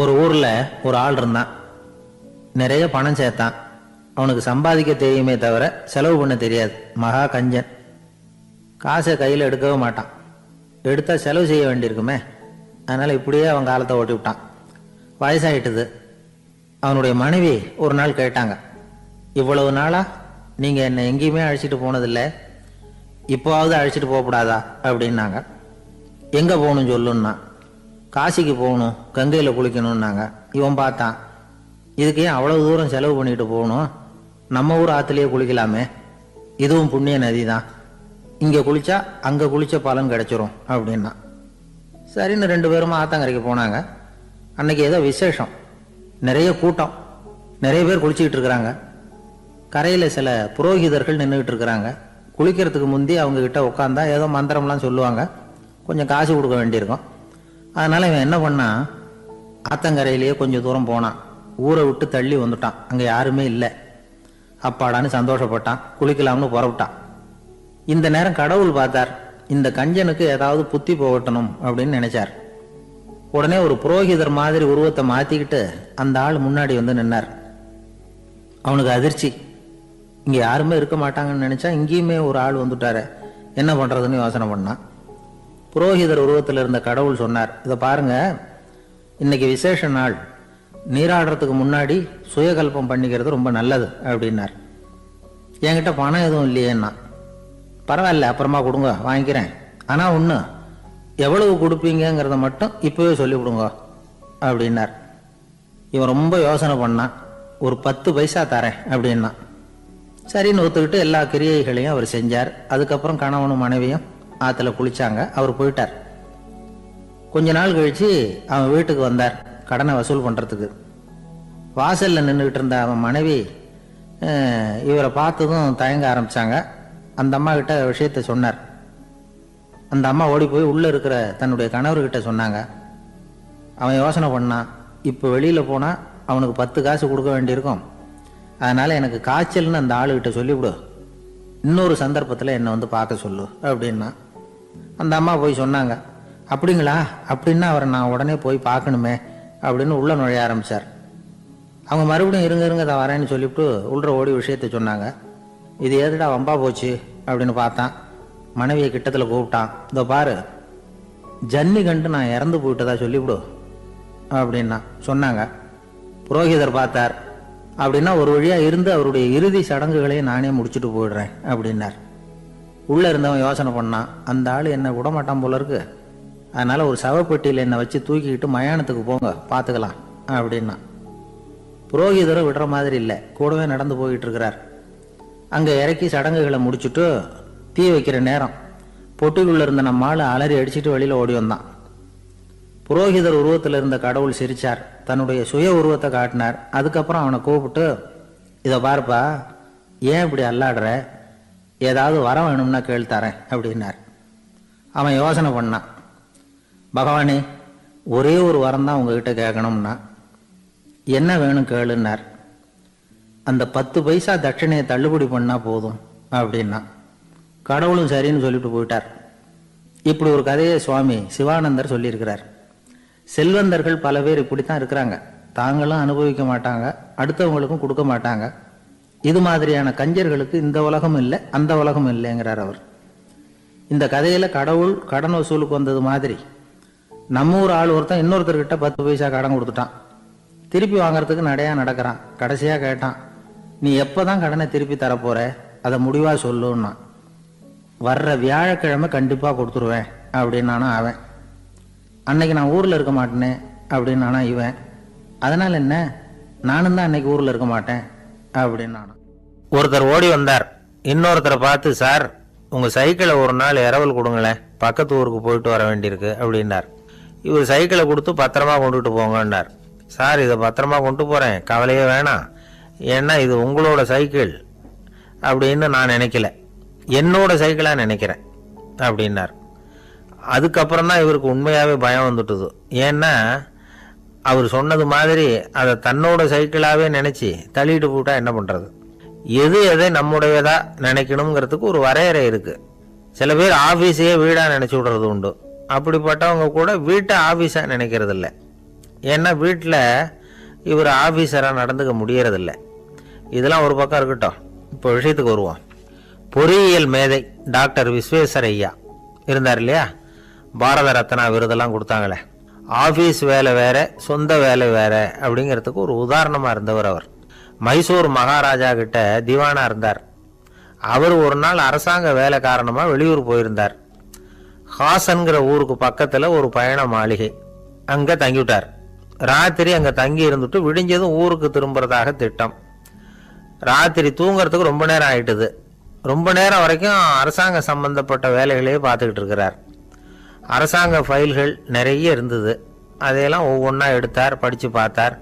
ஒரு ஊரில் ஒரு ஆள் இருந்தான். நிறைய பணம் சேர்த்தான். அவனுக்கு சம்பாதிக்க தெரியுமே தவிர செலவு பண்ண தெரியாது. மகா கஞ்சன். காசை கையில் எடுக்கவே மாட்டான். எடுத்தால் செலவு செய்ய வேண்டியிருக்குமே. அதனால் இப்படியே அவன் காலத்தை ஓட்டி விட்டான். வயசாகிட்டுது. அவனுடைய மனைவி ஒரு நாள் கேட்டாங்க, இவ்வளவு நாளாக நீங்கள் என்னை எங்கேயுமே அழைச்சிட்டு போனதில்லை, இப்போவாவது அழைச்சிட்டு போகக்கூடாதா அப்படின்னாங்க. எங்கே போகணும் சொல்லுன்னா. காசிக்கு போகணும், கங்கையில் குளிக்கணும்னாங்க. இவன் பார்த்தான், இதுக்கு ஏன் அவ்வளவு தூரம் செலவு பண்ணிட்டு போகணும், நம்ம ஊர் ஆற்றுலேயே குளிக்கலாமே, இதுவும் புண்ணிய நதி தான், இங்கே குளிச்சா அங்கே குளிச்ச பலன் கிடைச்சிரும் அப்படின்னா. சரின்னு 2 பேரும் ஆத்தங்கரைக்கு போனாங்க. அன்னைக்கு ஏதோ விசேஷம், நிறைய கூட்டம், நிறைய பேர் குளிச்சுக்கிட்டு இருக்கிறாங்க. கரையில் சில புரோகிதர்கள் நின்றுக்கிட்டு இருக்கிறாங்க. குளிக்கிறதுக்கு முந்தி அவங்க கிட்ட உட்காந்தா ஏதோ மந்திரம்லாம் சொல்லுவாங்க, கொஞ்சம் காசு கொடுக்க வேண்டியிருக்கும். அதனால் இவன் என்ன பண்ணான், ஆத்தங்கரையிலேயே கொஞ்சம் தூரம் போனான். ஊரை விட்டு தள்ளி வந்துட்டான். அங்கே யாருமே இல்லை. அப்பாடான்னு சந்தோஷப்பட்டான். குளிக்கலாம்னு புறப்பட்டான். இந்த நேரம் கடவுள் பார்த்தார், இந்த கஞ்சனுக்கு ஏதாவது புத்தி போகட்டணும் அப்படின்னு நினைச்சார். உடனே ஒரு புரோகிதர் மாதிரி உருவத்தை மாற்றிக்கிட்டு அந்த ஆள் முன்னாடி வந்து நின்னார். அவனுக்கு அதிர்ச்சி. இங்கே யாருமே இருக்க மாட்டாங்கன்னு நினச்சா இங்கேயுமே ஒரு ஆள் வந்துட்டாரு, என்ன பண்ணுறதுன்னு யோசனை பண்ணான். புரோகிதர் உருவத்தில் இருந்த கடவுள் சொன்னார், இதை பாருங்க, இன்னைக்கு விசேஷ நாள், நீராடுறதுக்கு முன்னாடி சுயகல்பம் பண்ணிக்கிறது ரொம்ப நல்லது அப்படின்னார். என்கிட்ட பணம் எதுவும் இல்லையேன்னா. பரவாயில்ல, அப்புறமா கொடுங்க, வாங்கிக்கிறேன். ஆனால் ஒன்று, எவ்வளவு கொடுப்பீங்கிறத மட்டும் இப்போவே சொல்லிவிடுங்க அப்படின்னார். இவன் ரொம்ப யோசனை பண்ணான். ஒரு 10 பைசா தரேன் அப்படின்னா. சரின்னு ஒத்துக்கிட்டு எல்லா கிரியைகளையும் அவர் செஞ்சார். அதுக்கப்புறம் கணவனும் மனைவியும் ஆற்றுல குளிச்சாங்க. அவர் போயிட்டார். கொஞ்ச நாள் கழிச்சு அவன் வீட்டுக்கு வந்தார் கடனை வசூல் பண்ணுறதுக்கு. வாசலில் நின்றுக்கிட்டு இருந்த அவன் மனைவி இவரை பார்த்ததும் தயங்க ஆரம்பித்தாங்க. அந்த அம்மா கிட்ட விஷயத்த சொன்னார். அந்த அம்மா ஓடி போய் உள்ளே இருக்கிற தன்னுடைய கணவர்கிட்ட சொன்னாங்க. அவன் யோசனை பண்ணான், இப்போ வெளியில் போனால் அவனுக்கு 10 காசு கொடுக்க வேண்டியிருக்கும், அதனால் எனக்கு காய்ச்சல்னு அந்த ஆளுகிட்ட சொல்லிவிடு, இன்னொரு சந்தர்ப்பத்தில் என்னை வந்து பார்க்க சொல்லு அப்படின்னா. அந்த அம்மா போய் சொன்னாங்க. அப்படிங்களா, அப்படின்னா அவரை நான் உடனே போய் பார்க்கணுமே அப்படின்னு உள்ளே நுழைய ஆரம்பித்தார். அவங்க மறுபடியும் இருங்க தான் வரேன்னு சொல்லிவிட்டு உள்ள ஓடி விஷயத்த சொன்னாங்க. இது எதுடா வம்பா போச்சு அப்படின்னு பார்த்தான். மனைவியை கிட்டத்தில் கூப்பிட்டான். இதோ பாரு, ஜன்னி கண்டு நான் இறந்து போயிட்டதா சொல்லிவிடு அப்படின்னா சொன்னாங்க. புரோகிதர் பார்த்தார். அப்படின்னா ஒரு வழியாக இருந்து அவருடைய இறுதி சடங்குகளையும் நானே முடிச்சுட்டு போயிடுறேன் அப்படின்னார். உள்ளே இருந்தவன் யோசனை பண்ணான், அந்த ஆள் என்னை விடமாட்டான் போல இருக்கு, அதனால் ஒரு சவப்பெட்டியில் என்னை வச்சு தூக்கிக்கிட்டு மயானத்துக்கு போங்க, பார்த்துக்கலாம் அப்படின்னா. புரோகிதரும் விடுற மாதிரி இல்லை, கூடவே நடந்து போயிட்டு இருக்கிறார். அங்கே இறக்கி சடங்குகளை முடிச்சுட்டு தீ வைக்கிற நேரம் பொட்டிக்குள்ளே இருந்த நம்ம ஆள் அலறி அடிச்சுட்டு வெளியில் ஓடி வந்தான். புரோகிதர் உருவத்தில் இருந்த கடவுள் சிரிச்சார். தன்னுடைய சுய உருவத்தை காட்டினார். அதுக்கப்புறம் அவனை கூப்பிட்டு, இதை பார்ப்பா, ஏன் இப்படி அல்லாடுற, ஏதாவது வரம் வேணும்னா கேள் தரேன் அப்படின்னார். அவன் யோசனை பண்ணான். பகவானே, ஒரே ஒரு வரம் தான் உங்ககிட்ட கேட்கணும்னா. என்ன வேணும் கேளுன்னார். அந்த 10 பைசா தட்சணையை தள்ளுபடி பண்ணால் போதும் அப்படின்னா. கடவுளும் சரின்னு சொல்லிட்டு போயிட்டார். இப்படி ஒரு கதையை சுவாமி சிவானந்தர் சொல்லியிருக்கிறார். செல்வந்தர்கள் பல பேர் இப்படித்தான் இருக்கிறாங்க. தாங்களும் அனுபவிக்க மாட்டாங்க, அடுத்தவங்களுக்கும் கொடுக்க மாட்டாங்க. இது மாதிரியான கஞ்சர்களுக்கு இந்த உலகம் இல்லை, அந்த உலகம் இல்லைங்கிறார் அவர். இந்த கதையில் கடவுள் கடன் வசூலுக்கு வந்தது மாதிரி நம்ம ஊர் ஆள் ஒருத்தன் இன்னொருத்தர்கிட்ட 10 பைசா கடன் கொடுத்துட்டான். திருப்பி வாங்கறதுக்கு நடக்கிறான். கடைசியாக கேட்டான், நீ எப்போ தான் கடனை திருப்பி தரப்போற, அதை முடிவாக சொல்லுன்னா. வர்ற வியாழக்கிழமை கண்டிப்பாக கொடுத்துருவேன் அப்படின்னானா அவன். அன்னைக்கு நான் ஊரில் இருக்க மாட்டேனே அப்படின்னானா இவன். அதனால் என்ன, நானும் தான் அன்னைக்கு ஊரில் இருக்க மாட்டேன் அப்படின்னானா. ஒருத்தர் ஓடி வந்தார். இன்னொருத்தரை பார்த்து, சார் உங்கள் சைக்கிளை ஒரு நாள் இரவல் கொடுங்களேன், பக்கத்து ஊருக்கு போயிட்டு வர வேண்டியிருக்கு அப்படின்னார். இவர் சைக்கிளை கொடுத்து பத்திரமா கொண்டுட்டு போங்கன்னார். சார் இதை பத்திரமா கொண்டு போகிறேன், கவலையே வேணாம், ஏன்னா இது உங்களோட சைக்கிள் அப்படின்னு நான் நினைக்கல, என்னோட சைக்கிளாக நினைக்கிறேன் அப்படின்னார். அதுக்கப்புறம் தான் இவருக்கு உண்மையாகவே பயம் வந்துட்டுது. ஏன்னா அவர் சொன்னது மாதிரி அதை தன்னோட சைக்கிளாகவே நினச்சி தள்ளிட்டு போட்டால் என்ன பண்ணுறது. எது எதை நம்முடையதா நினைக்கணுங்கிறதுக்கு ஒரு வரையறை இருக்குது. சில பேர் ஆஃபீஸையே வீடாக நினச்சி விடுறது உண்டு. அப்படிப்பட்டவங்க கூட வீட்டை ஆஃபீஸாக நினைக்கிறது இல்லை. ஏன்னா வீட்டில் இவர் ஆஃபீஸராக நடந்துக்க முடியறதில்ல. இதெல்லாம் ஒரு பக்கம் இருக்கட்டும், இப்போ விஷயத்துக்கு வருவோம். பொறியியல் மேதை டாக்டர் விஸ்வேஸ்வரய்யா இருந்தார் இல்லையா, பாரத ரத்னா விருதெல்லாம் கொடுத்தாங்களே. ஆஃபீஸ் வேலை வேற, சொந்த வேலை வேற அப்படிங்கிறதுக்கு ஒரு உதாரணமாக இருந்தவர் அவர். மைசூர் மகாராஜா கிட்ட திவானா இருந்தார். அவர் ஒரு நாள் அரசாங்க வேலை காரணமாக வெளியூர் போயிருந்தார். ஹாசன்கிற ஊருக்கு பக்கத்தில் ஒரு பயண மாளிகை, அங்கே தங்கிவிட்டார். ராத்திரி அங்கே தங்கி இருந்துட்டு விடிஞ்சதும் ஊருக்கு திரும்புறதாக திட்டம். ராத்திரி தூங்குறதுக்கு ரொம்ப நேரம் ஆயிட்டுது. ரொம்ப நேரம் வரைக்கும் அரசாங்க சம்பந்தப்பட்ட வேலைகளையே பார்த்துக்கிட்டு இருக்கிறார். அரசாங்க ஃபைல்கள் நிறைய இருந்தது. அதையெல்லாம் ஒவ்வொன்றா எடுத்தார், படித்து பார்த்தார்,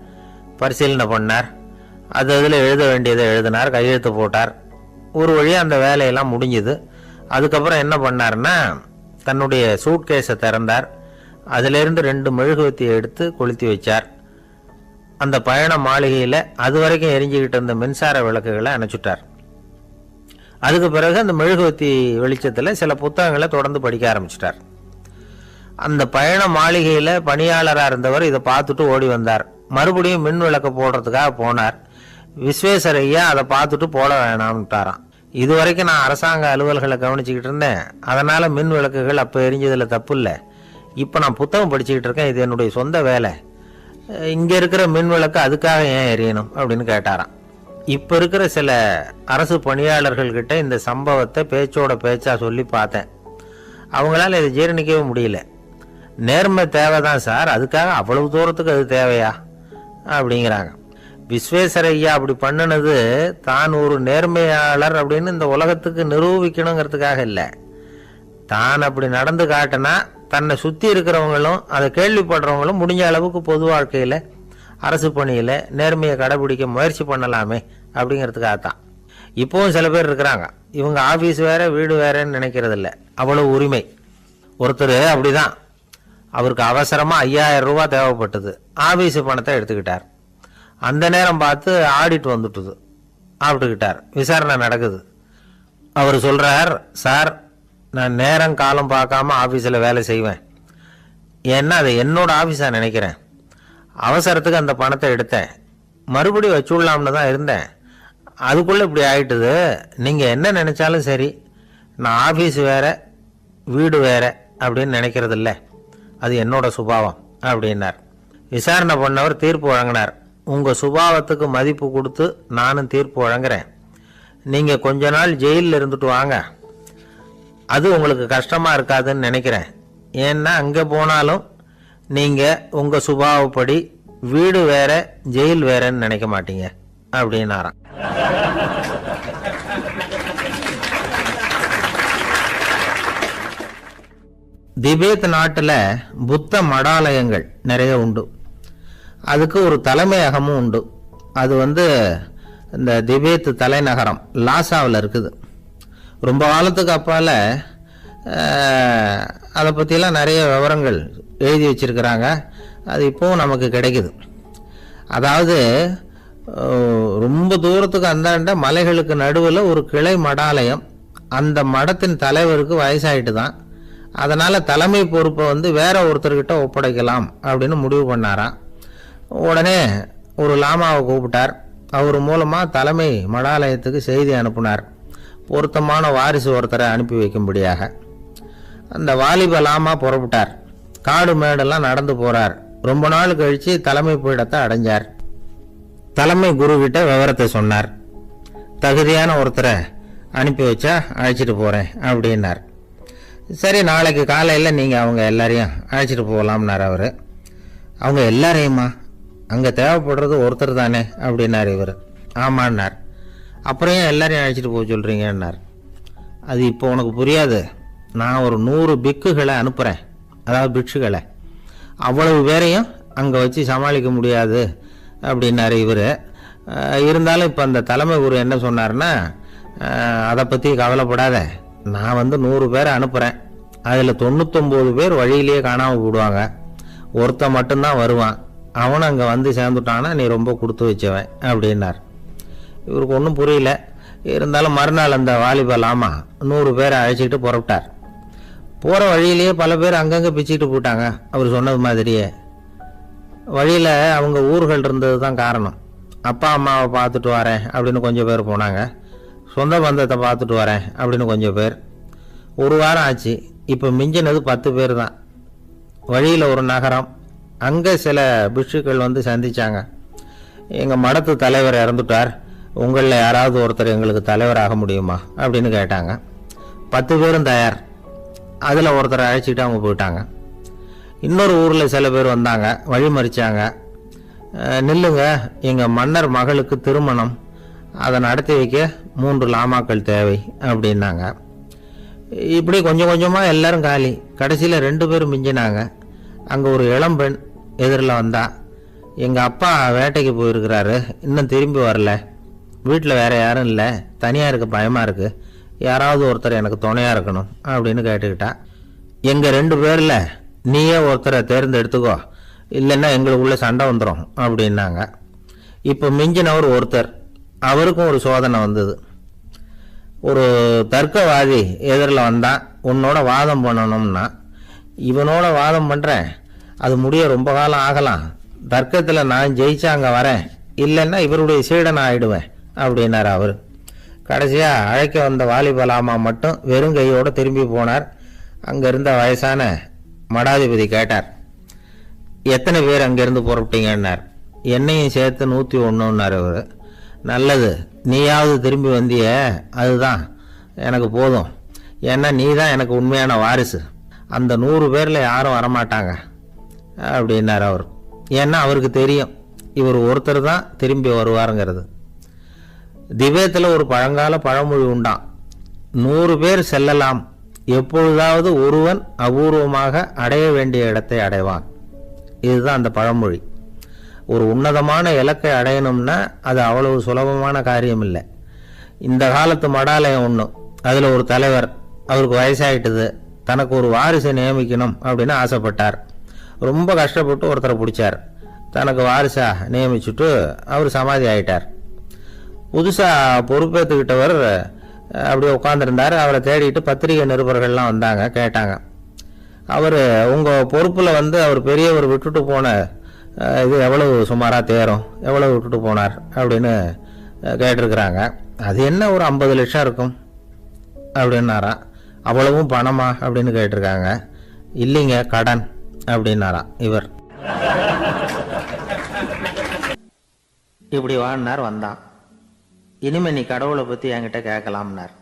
பரிசீலனை பண்ணார். அதில் எழுத வேண்டியதை எழுதினார், கையெழுத்து போட்டார். ஒரு வழியாக அந்த வேலையெல்லாம் முடிஞ்சுது. அதுக்கப்புறம் என்ன பண்ணார்னா, தன்னுடைய சூட்கேஸை திறந்தார். அதிலிருந்து 2 மெழுகுவத்தியை எடுத்து கொளுத்தி வச்சார். அந்த பயண மாளிகையில் அது வரைக்கும் எரிஞ்சுக்கிட்டு இருந்த மின்சார விளக்குகளை அணைச்சுட்டார். அதுக்கு பிறகு அந்த மெழுகுவத்தி வெளிச்சத்தில் சில புத்தகங்களை தொடர்ந்து படிக்க ஆரம்பிச்சிட்டார். அந்த பயண மாளிகையில் பணியாளராக இருந்தவர் இதை பார்த்துட்டு ஓடி வந்தார். மறுபடியும் மின் விளக்கு போடுறதுக்காக போனார். விஸ்வேஸ்வரய்யா அதை பார்த்துட்டு போட வேணாம்ட்டாராம். இது வரைக்கும் நான் அரசாங்க அலுவல்களை கவனிச்சுக்கிட்டு இருந்தேன், அதனால் மின் விளக்குகள் அப்போ எரிஞ்சதில் தப்பு இல்லை. இப்போ நான் புத்தகம் படிச்சுக்கிட்டு இருக்கேன், இது என்னுடைய சொந்த வேலை. இங்கே இருக்கிற மின் விளக்கு அதுக்காக ஏன் எரியணும் அப்படின்னு கேட்டாராம். இப்போ இருக்கிற சில அரசு பணியாளர்கள்கிட்ட இந்த சம்பவத்தை பேச்சோட பேச்சா சொல்லி பார்த்தேன். அவங்களால இதை ஜீரணிக்கவே முடியல. நேர்மை தேவைதான் சார், அதுக்காக அவ்வளவு தூரத்துக்கு அது தேவையா அப்படிங்கிறாங்க. விஸ்வேஸ்வரய்யா அப்படி பண்ணினது தான் ஒரு நேர்மையாளர் அப்படின்னு இந்த உலகத்துக்கு நிரூபிக்கணுங்கிறதுக்காக இல்லை. தான் அப்படி நடந்து காட்டினா தன்னை சுற்றி இருக்கிறவங்களும் அதை கேள்விப்படுறவங்களும் முடிஞ்ச அளவுக்கு பொது வாழ்க்கையில், அரசு பணியில் நேர்மையை கடைபிடிக்க முயற்சி பண்ணலாமே அப்படிங்கிறதுக்காகத்தான். இப்போவும் சில பேர் இருக்கிறாங்க, இவங்க ஆஃபீஸ் வேற வீடு வேறன்னு நினைக்கிறதில்ல, அவ்வளோ உரிமை. ஒருத்தர் அப்படிதான், அவருக்கு அவசரமாக 5000 ரூபா தேவைப்பட்டது. ஆஃபீஸு பணத்தை எடுத்துக்கிட்டார். அந்த நேரம் பார்த்து ஆடிட் வந்துட்டுது, ஆப்பிட்டுக்கிட்டார். விசாரணை நடக்குது. அவர் சொல்கிறார், சார் நான் நேரம் காலம் பார்க்காம ஆஃபீஸில் வேலை செய்வேன், ஏன்னா அதை என்னோட ஆஃபீஸாக நினைக்கிறேன். அவசரத்துக்கு அந்த பணத்தை எடுத்தேன், மறுபடியும் வச்சுடலாம்னு தான் இருந்தேன், அதுக்குள்ளே இப்படி ஆகிட்டுது. நீங்கள் என்ன நினச்சாலும் சரி, நான் ஆஃபீஸ் வேறு வீடு வேறு அப்படின்னு நினைக்கிறதில்ல, அது என்னோட சுபாவம் அப்படின்னார். விசாரணை பண்ணவர் தீர்ப்பு வழங்கினார். உங்கள் சுபாவத்துக்கு மதிப்பு கொடுத்து நானும் தீர்ப்பு வழங்குறேன். நீங்கள் கொஞ்ச நாள் ஜெயிலில் இருந்துட்டு வாங்க, அது உங்களுக்கு கஷ்டமாக இருக்காதுன்னு நினைக்கிறேன். ஏன்னா அங்கே போனாலும் நீங்கள் உங்கள் சுபாவப்படி வீடு வேற ஜெயில் வேறன்னு நினைக்க மாட்டீங்க அப்படின்னாராம். திபேத் நாட்டில் புத்த மடாலயங்கள் நிறைய உண்டு. அதுக்கு ஒரு தலைமையகமும் உண்டு. அது இந்த திபேத் தலைநகரம் லாசாவில் இருக்குது. ரொம்ப காலத்துக்கு அப்பால் அதை பற்றிலாம் நிறைய விவரங்கள் எழுதி வச்சிருக்கிறாங்க. அது இப்போவும் நமக்கு கிடைக்குது. அதாவது ரொம்ப தூரத்துக்கு அந்தாண்ட மலைகளுக்கு நடுவில் ஒரு கிளை மடாலயம். அந்த மடத்தின் தலைவருக்கு வயசாயிட்டு தான், அதனால் தலைமை பொறுப்பை வேற ஒருத்தர்கிட்ட ஒப்படைக்கலாம் அப்படின்னு முடிவு பண்ணாராம். உடனே ஒரு லாமாவை கூப்பிட்டார். அவர் மூலமாக தலைமை மடாலயத்துக்கு செய்தி அனுப்புனார், பொருத்தமான வாரிசு ஒருத்தரை அனுப்பி வைக்கும்படியாக. அந்த வாலிப லாமா புறப்பட்டார். காடு மேடெல்லாம் நடந்து போகிறார். ரொம்ப நாள் கழித்து தலைமை பீடத்தை அடைஞ்சார். தலைமை குரு கிட்ட விவரத்தை சொன்னார். தகுதியான ஒருத்தரை அனுப்பி வச்சா அழைச்சிட்டு போகிறேன் அப்படின்னார். சரி, நாளைக்கு காலையில் நீங்கள் அவங்க எல்லாரையும் அழைச்சிட்டு போகலாம்னார் அவர். அவங்க எல்லாரையுமா? அங்கே தேவைப்படுறது ஒருத்தர் தானே அப்படின்னார் இவர். ஆமான்னார். அப்புறம் ஏன் எல்லாரையும் அழைச்சிட்டு போக சொல்கிறீங்கன்னார். அது இப்போ உனக்கு புரியாது. நான் ஒரு 100 பிக்குகளை அனுப்புகிறேன், அதாவது பிக்ஷுகளை. அவ்வளவு பேரையும் அங்கே வச்சு சமாளிக்க முடியாது அப்படின்னாரு இவர். இருந்தாலும் இப்போ அந்த தலைமை குரு என்ன சொன்னார்னா, அதை பற்றி கவலைப்படாத, நான் 100 பேரை அனுப்புகிறேன், அதில் 99 பேர் வழியிலேயே காணாமல் போடுவாங்க, ஒருத்தன் மட்டும்தான் வருவான், அவனும் அங்கே சேர்ந்துட்டான்னா நீ ரொம்ப கொடுத்து வச்சவன் அப்படின்னார். இவருக்கு ஒன்றும் புரியல. இருந்தாலும் மறுநாள் அந்த வாலிபலாமா 100 பேரை அழைச்சிக்கிட்டு புறப்பட்டார். போகிற வழியிலேயே பல பேர் அங்கங்கே பிச்சுக்கிட்டு போட்டாங்க அவர் சொன்னது மாதிரியே. வழியில் அவங்க ஊர்கள் இருந்தது தான் காரணம். அப்பா அம்மாவை பார்த்துட்டு வரேன் அப்படின்னு கொஞ்சம் பேர் போனாங்க. சொந்த பந்தத்தை பார்த்துட்டு வரேன் அப்படின்னு கொஞ்சம் பேர். ஒரு வாரம் ஆச்சு. இப்போ மிஞ்சினது 10 பேர் தான். வழியில் ஒரு நகரம். அங்கே சில பிட்சுக்கள் வந்து சந்தித்தாங்க. எங்கள் மடத்து தலைவர் இறந்துட்டார், உங்களில் யாராவது ஒருத்தர் எங்களுக்கு தலைவராக முடியுமா அப்படின்னு கேட்டாங்க. 10 பேரும் தயார். அதில் ஒருத்தரை அழைச்சிக்கிட்டு அவங்க போயிட்டாங்க. இன்னொரு ஊரில் சில பேர் வந்தாங்க, வழி மறிச்சாங்க. நில்லுங்க, எங்கள் மன்னர் மகளுக்கு திருமணம், அதை நடத்தி வைக்க 3 லாமாக்கள் தேவை அப்படின்னாங்க. இப்படி கொஞ்சம் கொஞ்சமாக எல்லாரும் காலி. கடைசியில் 2 பேரும் மிஞ்சினாங்க. அங்கே ஒரு இளம்பெண் எதிரில் வந்தா. எங்கள் அப்பா வேட்டைக்கு போயிருக்கிறாரு, இன்னும் திரும்பி வரல, வீட்டில் வேறு யாரும் இல்லை, தனியாக இருக்க பயமாக இருக்குது, யாராவது ஒருத்தர் எனக்கு துணையாக இருக்கணும் அப்படின்னு கேட்டுக்கிட்டா. எங்கள் 2 பேரில் நீயே ஒருத்தரை தேர்ந்தெடுத்துக்கோ, இல்லைன்னா எங்களுக்குள்ளே சண்டை வந்துடும் அப்படின்னாங்க. இப்போ மிஞ்சினவர் ஒருத்தர். அவருக்கும் ஒரு சோதனை வந்தது. ஒரு தர்க்கவாதி எதிரில் வந்தான். உன்னோட வாதம் பண்ணணும்னா. இவனோட வாதம் பண்ணுறேன், அது முடிய ரொம்ப காலம் ஆகலாம், தர்க்கத்தில் நான் ஜெயிச்சா அங்கே வரேன், இல்லைன்னா இவருடைய சீடனை ஆயிடுவேன் அப்படின்னார் அவர். கடைசியாக அழைக்க வந்த வாலிபலாமா மட்டும் வெறும் கையோடு திரும்பி போனார். அங்கே இருந்த வயசான மடாதிபதி கேட்டார், எத்தனை பேர் அங்கேருந்து புறப்பட்டீங்கன்னார். என்னையும் சேர்த்து 101ன்னார் அவர். நல்லது, நீயாவது திரும்பி வந்திய, அதுதான் எனக்கு போதும், ஏன்னா நீ தான் எனக்கு உண்மையான வாரிசு, அந்த 100 பேரில் யாரும் வரமாட்டாங்க அப்படின்னார் அவர். ஏன்னா அவருக்கு தெரியும் இவர் ஒருத்தர் தான் திரும்பி வருவாருங்கிறது. திபேத்தில் ஒரு பழங்கால பழமொழி உண்டாம், 100 பேர் செல்லலாம், எப்பொழுதாவது ஒருவன் அபூர்வமாக அடைய வேண்டிய இடத்தை அடைவான். இதுதான் அந்த பழமொழி. ஒரு உன்னதமான இலக்கை அடையணும்னா அது அவ்வளவு சுலபமான காரியம் இல்லை. இந்த காலத்து மடாலயம் ஒன்று, அதில் ஒரு தலைவர், அவருக்கு வயசாயிட்டுது, தனக்கு ஒரு வாரிசை நியமிக்கணும் அப்படின்னு ஆசைப்பட்டார். ரொம்ப கஷ்டப்பட்டு ஒருத்தரை பிடிச்சார். தனக்கு வாரிசா நியமிச்சுட்டு அவர் சமாதி ஆயிட்டார். புதுசாக பொறுப்பேற்றுக்கிட்டவர் அப்படியே உட்காந்துருந்தார். அவரை தேடிட்டு பத்திரிகை நிருபர்கள்லாம் வந்தாங்க, கேட்டாங்க. அவர் உங்கள் பொறுப்பில் வந்து அவர் பெரியவர் விட்டுட்டு போன இது எவ்வளவு சுமாராக தேரும், எவ்வளவு விட்டுட்டு போனார் அப்படின்னு கேட்டிருக்கிறாங்க. அது என்ன ஒரு 50 லட்சம் இருக்கும் அப்படின்னாராம். அவ்வளவும் பணமா அப்படின்னு கேட்டிருக்காங்க. இல்லைங்க, கடன் அப்படின்னாராம் இவர். இப்படி வாழ்னார். வந்தான். இனிமே நீ கடவுளை பற்றி என்கிட்ட கேட்கலாம்னார்.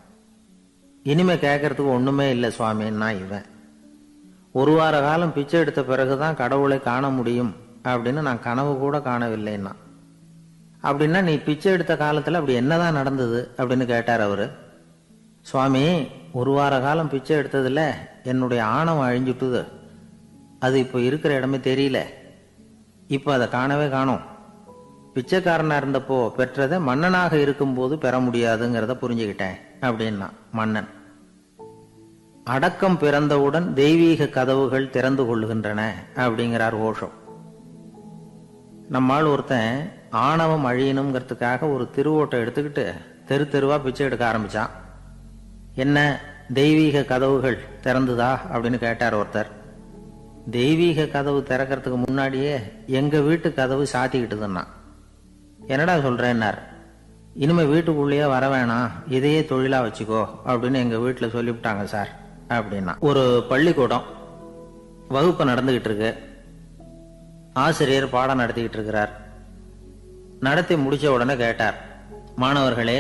இனிமே கேட்கறதுக்கு ஒன்றுமே இல்லை சுவாமின்னா இவன். 1 வார காலம் பிச்சை எடுத்த பிறகுதான் கடவுளை காண முடியும் அப்படின்னு நான் கனவு கூட காணவில்லைன்னா. அப்படின்னா நீ பிச்சை எடுத்த காலத்தில் அப்படி என்னதான் நடந்தது அப்படின்னு கேட்டார் அவரு. சுவாமி, 1 வார காலம் பிச்சை எடுத்ததில் என்னுடைய ஆணவம் அழிஞ்சுட்டுது, அது இப்போ இருக்கிற இடமே தெரியல, இப்போ அதை காணவே காணோம். பிச்சைக்காரனாக இருந்தப்போ பெற்றதை மன்னனாக இருக்கும்போது பெற முடியாதுங்கிறத புரிஞ்சுக்கிட்டேன் அப்படின்னா மன்னன். அடக்கம் பிறந்தவுடன் தெய்வீக கதவுகள் திறந்து கொள்ளுகின்றன அப்படிங்கிறார் ஓஷோ. நம்மால் ஒருத்தன் ஆணவம் அழியணுங்கிறதுக்காக ஒரு திருவோட்டை எடுத்துக்கிட்டு தெரு தெருவா பிச்சை எடுக்க ஆரம்பிச்சான். என்ன, தெய்வீக கதவுகள் திறந்துதா அப்படின்னு கேட்டார் ஒருத்தர். தெய்வீக கதவு திறக்கிறதுக்கு முன்னாடியே எங்க வீட்டு கதவு சாத்திக்கிட்டுதுன்னா. என்னடா சொல்றேன்னார். இனிமே வீட்டுக்குள்ளேயே வர வேணாம், இதையே தொழிலா வச்சுக்கோ அப்படின்னு எங்க வீட்டில் சொல்லிவிட்டாங்க சார் அப்படின்னா. ஒரு பள்ளிக்கூடம் வகுப்பு நடந்துகிட்டு இருக்கு. ஆசிரியர் பாடம் நடத்திக்கிட்டு இருக்கிறார். நடத்தி முடிச்ச உடனே கேட்டார், மாணவர்களே,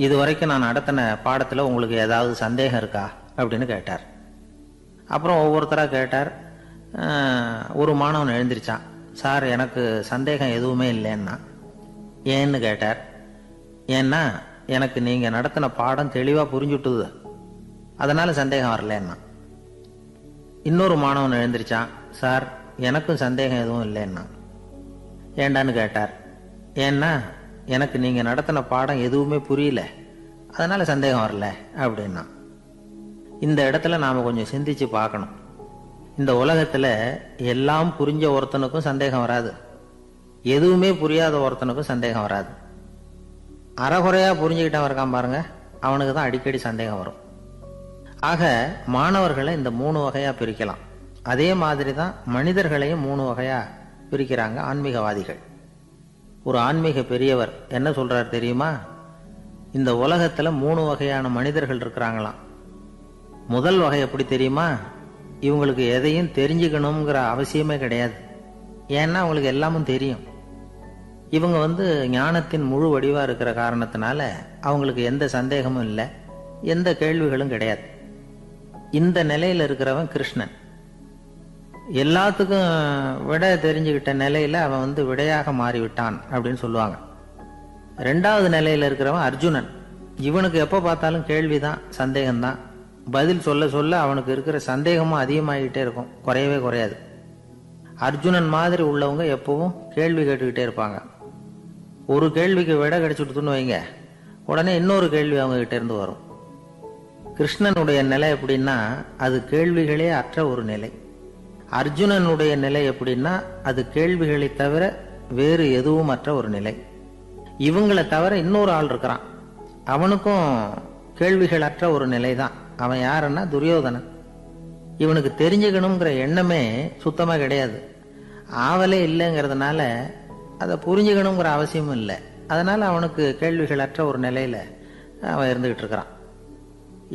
இதுவரைக்கும் நான் நடத்தின பாடத்தில் உங்களுக்கு ஏதாவது சந்தேகம் இருக்கா அப்படின்னு கேட்டார். அப்புறம் ஒவ்வொருத்தராக கேட்டார். ஒரு மாணவன் எழுந்திருச்சான். சார், எனக்கு சந்தேகம் எதுவுமே இல்லைன்னா. ஏன்னு கேட்டார். ஏன்னா எனக்கு நீங்கள் நடத்தின பாடம் தெளிவாக புரிஞ்சுட்டுது, அதனால் சந்தேகம் வரலன்னா. இன்னொரு மாணவன் எழுந்திருச்சான். சார், எனக்கும் சந்தேகம் எதுவும் இல்லைன்னா. ஏண்டான்னு கேட்டார். ஏன்னா எனக்கு நீங்கள் நடத்தின பாடம் எதுவுமே புரியல, அதனால் சந்தேகம் வரல அப்படின்னா. இந்த இடத்துல நாம் கொஞ்சம் சிந்திச்சு பார்க்கணும். இந்த உலகத்தில் எல்லாம் புரிஞ்ச ஒருத்தனுக்கும் சந்தேகம் வராது, எதுவுமே புரியாத ஒருத்தனுக்கும் சந்தேகம் வராது. அறகுறையாக புரிஞ்சுக்கிட்டவன் இருக்கான் பாருங்க, அவனுக்கு தான் அடிக்கடி சந்தேகம் வரும். ஆக மாணவர்களை இந்த 3 வகையாக பிரிக்கலாம். அதே மாதிரி தான் மனிதர்களையும் 3 வகையாக பிரிக்கிறாங்க ஆன்மீகவாதிகள். ஒரு ஆன்மீக பெரியவர் என்ன சொல்றார் தெரியுமா? இந்த உலகத்துல 3 வகையான மனிதர்கள் இருக்கிறாங்களாம். முதல் வகை எப்படி தெரியுமா? இவங்களுக்கு எதையும் தெரிஞ்சுக்கணுங்கிற அவசியமே கிடையாது. ஏன்னா அவங்களுக்கு எல்லாமும் தெரியும். இவங்க ஞானத்தின் முழு வடிவா இருக்கிற காரணத்தினால அவங்களுக்கு எந்த சந்தேகமும் இல்லை, எந்த கேள்விகளும் கிடையாது. இந்த நிலையில இருக்கிறவன் கிருஷ்ணன். எல்லாத்துக்கும் விட தெரிஞ்சுக்கிட்ட நிலையில அவன் விடையாக மாறிவிட்டான் அப்படின்னு சொல்லுவாங்க. 2வது நிலையில இருக்கிறவன் அர்ஜுனன். இவனுக்கு எப்ப பார்த்தாலும் கேள்விதான், சந்தேகம்தான். பதில் சொல்ல சொல்ல அவனுக்கு இருக்கிற சந்தேகமும் அதிகமாகிட்டே இருக்கும், குறையவே குறையாது. அர்ஜுனன் மாதிரி உள்ளவங்க எப்பவும் கேள்வி கேட்டுக்கிட்டே இருப்பாங்க. ஒரு கேள்விக்கு விட கிடைச்சுட்டுன்னு வைங்க, உடனே இன்னொரு கேள்வி அவங்க கிட்ட இருந்து வரும். கிருஷ்ணனுடைய நிலை எப்படின்னா அது கேள்விகளே அற்ற ஒரு நிலை. அர்ஜுனனுடைய நிலை எப்படின்னா அது கேள்விகளை தவிர வேறு எதுவும் அற்ற ஒரு நிலை. இவங்களை தவிர இன்னொரு ஆள் இருக்கிறான், அவனுக்கும் கேள்விகள் அற்ற ஒரு நிலை தான். அவன் யாருன்னா துரியோதனன். இவனுக்கு தெரிஞ்சுக்கணுங்கிற எண்ணமே சுத்தமா கிடையாது. ஆவலே இல்லைங்கிறதுனால அதை புரிஞ்சுக்கணுங்கிற அவசியமும் இல்லை. அதனால அவனுக்கு கேள்விகள் அற்ற ஒரு நிலையில அவன் இருந்துகிட்டு இருக்கிறான்.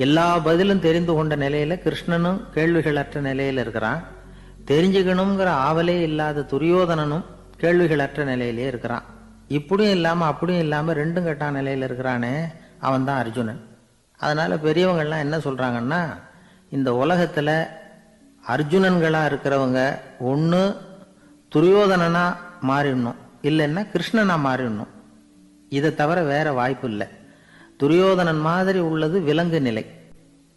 எல்லா பதிலும் தெரிந்து கொண்ட நிலையில கிருஷ்ணனும் கேள்விகள் அற்ற நிலையில இருக்கிறான். தெரிஞ்சுக்கணுங்கிற ஆவலே இல்லாத துரியோதனனும் கேள்விகள் அற்ற நிலையிலே இருக்கிறான். இப்படியும் இல்லாம அப்படியும் இல்லாம ரெண்டும் கெட்டான நிலையில இருக்கிறானே, அவன் தான் அர்ஜுனன். அதனால பெரியவங்கள்லாம் என்ன சொல்றாங்கன்னா, இந்த உலகத்துல அர்ஜுனன்களா இருக்கிறவங்க ஒண்ணு துரியோதனனா மாறிடணும், இல்லைன்னா கிருஷ்ணனா மாறிடணும். இதை தவிர வேற வாய்ப்பு இல்லை. துரியோதனன் மாதிரி உள்ளது விலங்கு நிலை,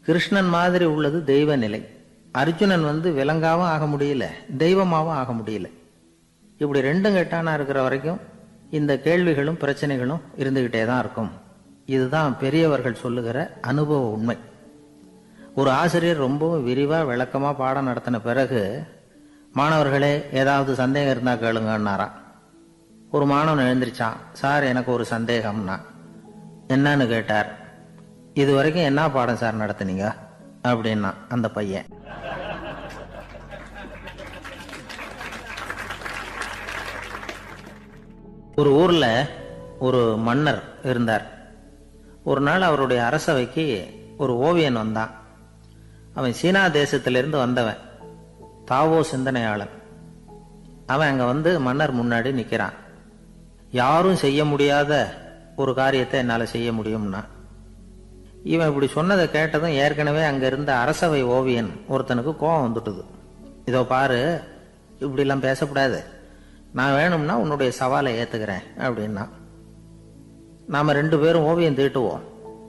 கிருஷ்ணன் மாதிரி உள்ளது தெய்வ நிலை. அர்ஜுனன் விலங்காவும் ஆக முடியல, தெய்வமாவும் ஆக முடியல. இப்படி ரெண்டும் கெட்டானா இருக்கிற வரைக்கும் இந்த கேள்விகளும் பிரச்சனைகளும் இருந்துகிட்டே தான் இருக்கும். இதுதான் பெரியவர்கள் சொல்லுகிற அனுபவ உண்மை. ஒரு ஆசிரியர் ரொம்பவும் விரிவா விளக்கமா பாடம் நடத்தின பிறகு, மாணவர்களே ஏதாவது சந்தேகம் இருந்தா கேளுங்கன்னாராம். ஒரு மாணவன் எழுந்திரிச்சான். சார், எனக்கு ஒரு சந்தேகம்னா. என்னன்னு கேட்டார். இது வரைக்கும் என்ன பாடம் சார் நடத்துனீங்க அப்படின்னா அந்த பையன். ஒரு ஊர்ல ஒரு மன்னர் இருந்தார். ஒரு நாள் அவருடைய அரசவைக்கு ஒரு ஓவியன் வந்தான். அவன் சீனா தேசத்திலிருந்து வந்தவன், தாவோ சிந்தனையாளன். அவன் அங்க மன்னர் முன்னாடி நிக்கிறான். யாரும் செய்ய முடியாத ஒரு காரியத்தை என்னால செய்ய முடியும்னா. இவன் இப்படி சொன்னதை கேட்டதும் ஏற்கனவே அங்க இருந்த அரசவை ஓவியன் ஒருத்தனுக்கு கோபம் வந்துட்டுது. இதோ பாரு, இப்படிலாம் பேசக்கூடாது, நான் வேணும்னா உன்னுடைய சவாலை ஏத்துக்கிறேன் அப்படின்னா. நாம 2 பேரும் ஓவியம் தீட்டுவோம்,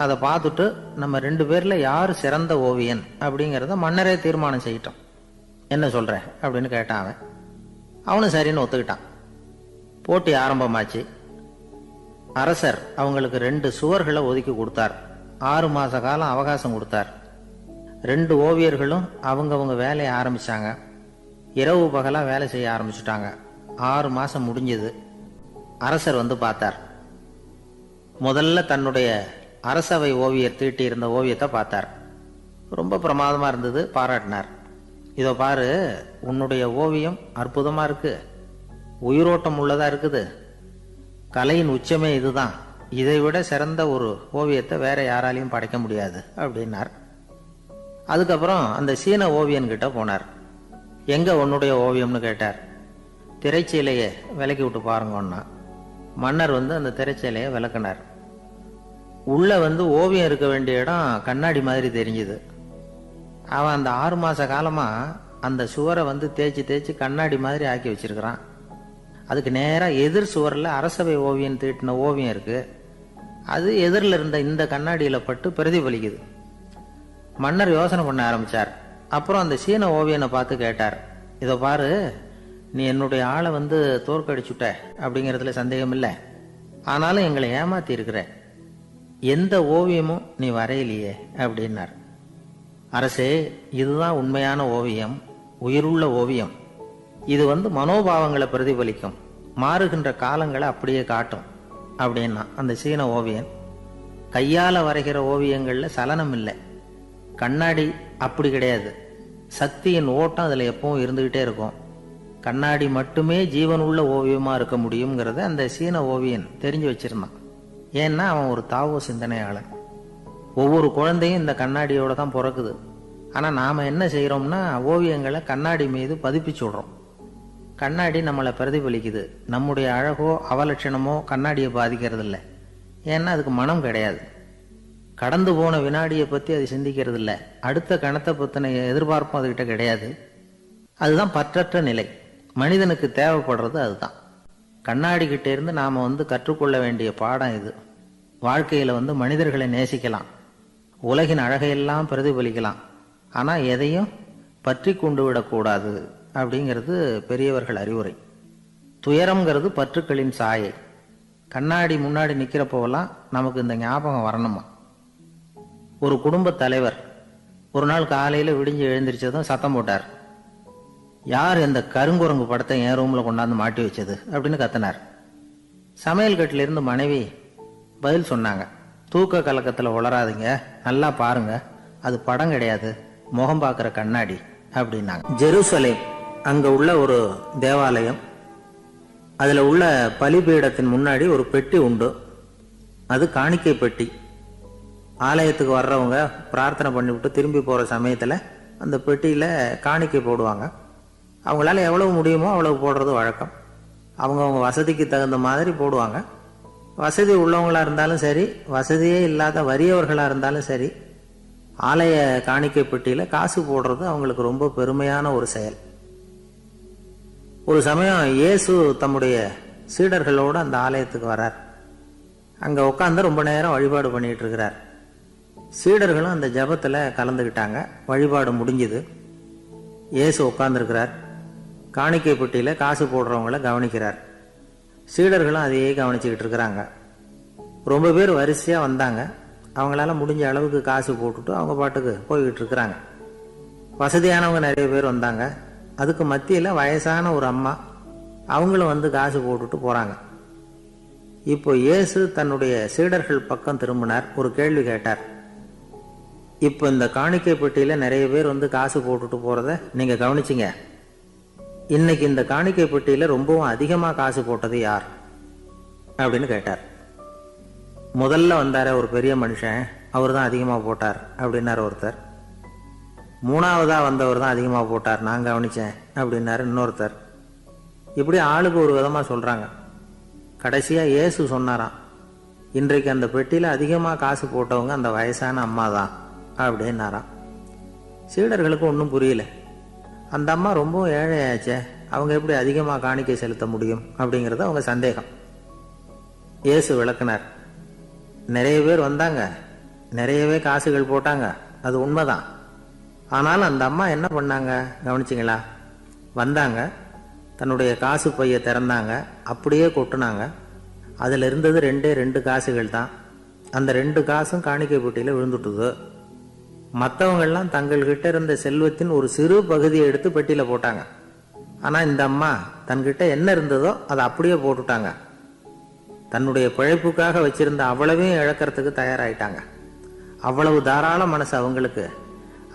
அதை பார்த்துட்டு நம்ம 2 பேர்ல யாரு சிறந்த ஓவியன் அப்படிங்கிறத மன்னரே தீர்மானம் செய்யட்டும், என்ன சொல்ற அப்படின்னு கேட்டான் அவன். அவனும் சரின்னு ஒத்துக்கிட்டான். போட்டி ஆரம்பமாச்சு. அரசர் அவங்களுக்கு 2 சுவர்களை ஒதுக்கி கொடுத்தார். 6 மாச காலம் அவகாசம் கொடுத்தார். 2 ஓவியர்களும் அவங்கவங்க வேலையை ஆரம்பிச்சாங்க. இரவு பகலா வேலை செய்ய ஆரம்பிச்சுட்டாங்க. 6 மாசம் முடிஞ்சது. அரசர் பார்த்தார். முதல்ல தன்னுடைய அரசவை ஓவியர் தீட்டி இருந்த ஓவியத்தை பார்த்தார். ரொம்ப பிரமாதமா இருந்தது, பாராட்டினார். இதோ பாரு, உன்னுடைய ஓவியம் அற்புதமா இருக்கு, உயிரோட்டம் உள்ளதா இருக்குது, கலையின் உச்சமே இதுதான், இதை விட சிறந்த ஒரு ஓவியத்தை வேற யாராலையும் படைக்க முடியாது அப்படின்னார். அதுக்கப்புறம் அந்த சீன ஓவியன் கிட்ட போனார். எங்க உன்னுடைய ஓவியம்னு கேட்டார். திரைச்சீலையை விலக்கி விட்டு பாருங்கன்னா. மன்னர் அந்த திரைச்சீலையை விளக்குனார். உள்ள ஓவியம் இருக்க வேண்டிய இடம் கண்ணாடி மாதிரி தெரிஞ்சுது. அவன் அந்த 6 மாச காலமா அந்த சுவரை தேய்ச்சி தேய்ச்சி கண்ணாடி மாதிரி ஆக்கி வச்சிருக்கிறான். அதுக்கு நேரா எதிர் சுவரில் அரசவை ஓவியன் தீட்டின ஓவியம் இருக்கு. அது எதிரில் இருந்த இந்த கண்ணாடியில பட்டு பிரதிபலிக்குது. மன்னர் யோசனை பண்ண ஆரம்பிச்சார். அப்புறம் அந்த சீன ஓவியனை பார்த்து கேட்டார். இதோ பாரு, நீ என்னுடைய ஆளை தோற்கடிச்சுட்ட அப்படிங்கிறதுல சந்தேகம் இல்லை, ஆனாலும் எங்களை ஏமாத்தி இருக்கிற, எந்த ஓவியமும் நீ வரையிலையே அப்படின்னார். அரசே, இதுதான் உண்மையான ஓவியம், உயிருள்ள ஓவியம். இது மனோபாவங்களை பிரதிபலிக்கும், மாறுகின்ற காலங்களை அப்படியே காட்டும் அப்படின்னா அந்த சீன ஓவியன். கையால வரைகிற ஓவியங்கள்ல சலனம் இல்லை, கண்ணாடி அப்படி கிடையாது, சக்தியின் ஓட்டம் அதுல எப்பவும் இருந்துகிட்டே இருக்கும். கண்ணாடி மட்டுமே ஜீவனுள்ள ஓவியமாக இருக்க முடியுங்கிறத அந்த சீன ஓவியன் தெரிஞ்சு வச்சிருந்தான். ஏன்னா அவன் ஒரு தாவோ சிந்தனையாளன். ஒவ்வொரு குழந்தையும் இந்த கண்ணாடியோட தான் பிறக்குது. ஆனால் நாம் என்ன செய்கிறோம்னா ஓவியங்களை கண்ணாடி மீது பதிப்பிச்சு விடுறோம். கண்ணாடி நம்மளை பிரதிபலிக்குது. நம்முடைய அழகோ அவலட்சணமோ கண்ணாடியை பாதிக்கிறது இல்லை. ஏன்னா அதுக்கு மனம் கிடையாது. கடந்து போன வினாடியை பற்றி அது சிந்திக்கிறது இல்லை. அடுத்த கணத்தை பற்றின எதிர்பார்ப்பும் அதுகிட்ட கிடையாது. அதுதான் பற்றற்ற நிலை. மனிதனுக்கு தேவைப்படுறது அதுதான். கண்ணாடி கிட்டே இருந்து நாம் கற்றுக்கொள்ள வேண்டிய பாடம் இது. வாழ்க்கையில் மனிதர்களை நேசிக்கலாம், உலகின் அழகையெல்லாம் பிரதிபலிக்கலாம், ஆனால் எதையும் பற்றி கொண்டு விடக்கூடாது அப்படிங்கிறது பெரியவர்கள் அறிவுரை. துயரம்ங்கிறது பற்றுக்களின் சாயை. கண்ணாடி முன்னாடி நிற்கிறப்போவெல்லாம் நமக்கு இந்த ஞாபகம் வரணுமா. ஒரு குடும்ப தலைவர் ஒரு நாள் காலையில் விடிஞ்சு எழுந்திரிச்சதும் சத்தம் போட்டார். யார் இந்த கருங்குரங்கு படத்தை என் ரூமில் கொண்டாந்து மாட்டி வச்சது அப்படின்னு கத்தினார். சமையல் கட்டிலிருந்து மனைவி பதில் சொன்னாங்க. தூக்க கலக்கத்தில் உளராதிங்க, நல்லா பாருங்க, அது படம் கிடையாது, முகம் பார்க்குற கண்ணாடி அப்படின்னாங்க. ஜெருசலேம் அங்கே உள்ள ஒரு தேவாலயம். அதில் உள்ள பலிபீடத்தின் முன்னாடி ஒரு பெட்டி உண்டு. அது காணிக்கை பெட்டி. ஆலயத்துக்கு வர்றவங்க பிரார்த்தனை பண்ணிவிட்டு திரும்பி போகிற சமயத்தில் அந்த பெட்டியில் காணிக்கை போடுவாங்க. அவங்களால எவ்வளவு முடியுமோ அவ்வளவு போடுறது வழக்கம். அவங்கவுங்க வசதிக்கு தகுந்த மாதிரி போடுவாங்க. வசதி உள்ளவங்களாக இருந்தாலும் சரி, வசதியே இல்லாத வறியவர்களாக இருந்தாலும் சரி, ஆலய காணிக்கை பெட்டியில் காசு போடுறது அவங்களுக்கு ரொம்ப பெருமையான ஒரு செயல். ஒரு சமயம் இயேசு தம்முடைய சீடர்களோடு அந்த ஆலயத்துக்கு வரார். அங்கே உட்காந்து ரொம்ப நேரம் வழிபாடு பண்ணிட்டு இருக்கிறார். சீடர்களும் அந்த ஜபத்தில் கலந்துக்கிட்டாங்க. வழிபாடு முடிஞ்சுது. இயேசு உட்காந்துருக்கிறார். காணிக்கை பெட்டியில் காசு போடுறவங்கள கவனிக்கிறார். சீடர்களும் அதையே கவனிச்சுக்கிட்டு இருக்கிறாங்க. ரொம்ப பேர் வரிசையாக வந்தாங்க. அவங்களால முடிஞ்ச அளவுக்கு காசு போட்டுட்டு அவங்க பாட்டுக்கு போய்கிட்டு இருக்கிறாங்க. வசதியானவங்க நிறைய பேர் வந்தாங்க. அதுக்கு மத்தியில் வயசான ஒரு அம்மா, அவங்களும் காசு போட்டுட்டு போகிறாங்க. இப்போ இயேசு தன்னுடைய சீடர்கள் பக்கம் திரும்பினார். ஒரு கேள்வி கேட்டார். இப்போ இந்த காணிக்கை பெட்டியில் நிறைய பேர் காசு போட்டுட்டு போகிறத நீங்கள் கவனிச்சிங்க. இன்னைக்கு இந்த காணிக்கை பெட்டியில் ரொம்பவும் அதிகமாக காசு போட்டது யார் அப்படின்னு கேட்டார். முதல்ல வந்தார ஒரு பெரிய மனுஷன், அவர் தான் அதிகமாக போட்டார் அப்படின்னார் ஒருத்தர். மூணாவதாக வந்தவர் தான் அதிகமாக போட்டார், நான் கவனித்தேன் அப்படின்னாரு இன்னொருத்தர். இப்படி ஆளுக்கு ஒரு விதமாக சொல்கிறாங்க. கடைசியாக இயேசு சொன்னாராம், இன்றைக்கு அந்த பெட்டியில் அதிகமாக காசு போட்டவங்க அந்த வயசான அம்மா தான் அப்படின்னாராம். சீடர்களுக்கு ஒன்றும் புரியல. அந்த அம்மா ரொம்ப ஏழையாச்சே, அவங்க எப்படி அதிகமாக காணிக்கை செலுத்த முடியும் அப்படிங்கிறது அவங்க சந்தேகம். இயேசு விளக்குனார். நிறைய பேர் வந்தாங்க, நிறையவே காசுகள் போட்டாங்க, அது உண்மைதான். ஆனாலும் அந்த அம்மா என்ன பண்ணாங்க கவனிச்சிங்களா? வந்தாங்க, தன்னுடைய காசு பையை திறந்தாங்க, அப்படியே கொட்டுனாங்க. அதில் இருந்தது ரெண்டு காசுகள் தான். அந்த 2 காசும் காணிக்கை பெட்டியில் விழுந்துட்டுது. மற்றவங்கள்லாம் தங்கள்கிட்ட இருந்த செல்வத்தின் ஒரு சிறு பகுதியை எடுத்து பெட்டியில் போட்டாங்க. ஆனால் இந்த அம்மா தன்கிட்ட என்ன இருந்ததோ அதை அப்படியே போட்டுட்டாங்க. தன்னுடைய பிழைப்புக்காக வச்சிருந்த அவ்வளவையும் இழக்கிறதுக்கு தயாராயிட்டாங்க. அவ்வளவு தாராள மனசு அவங்களுக்கு.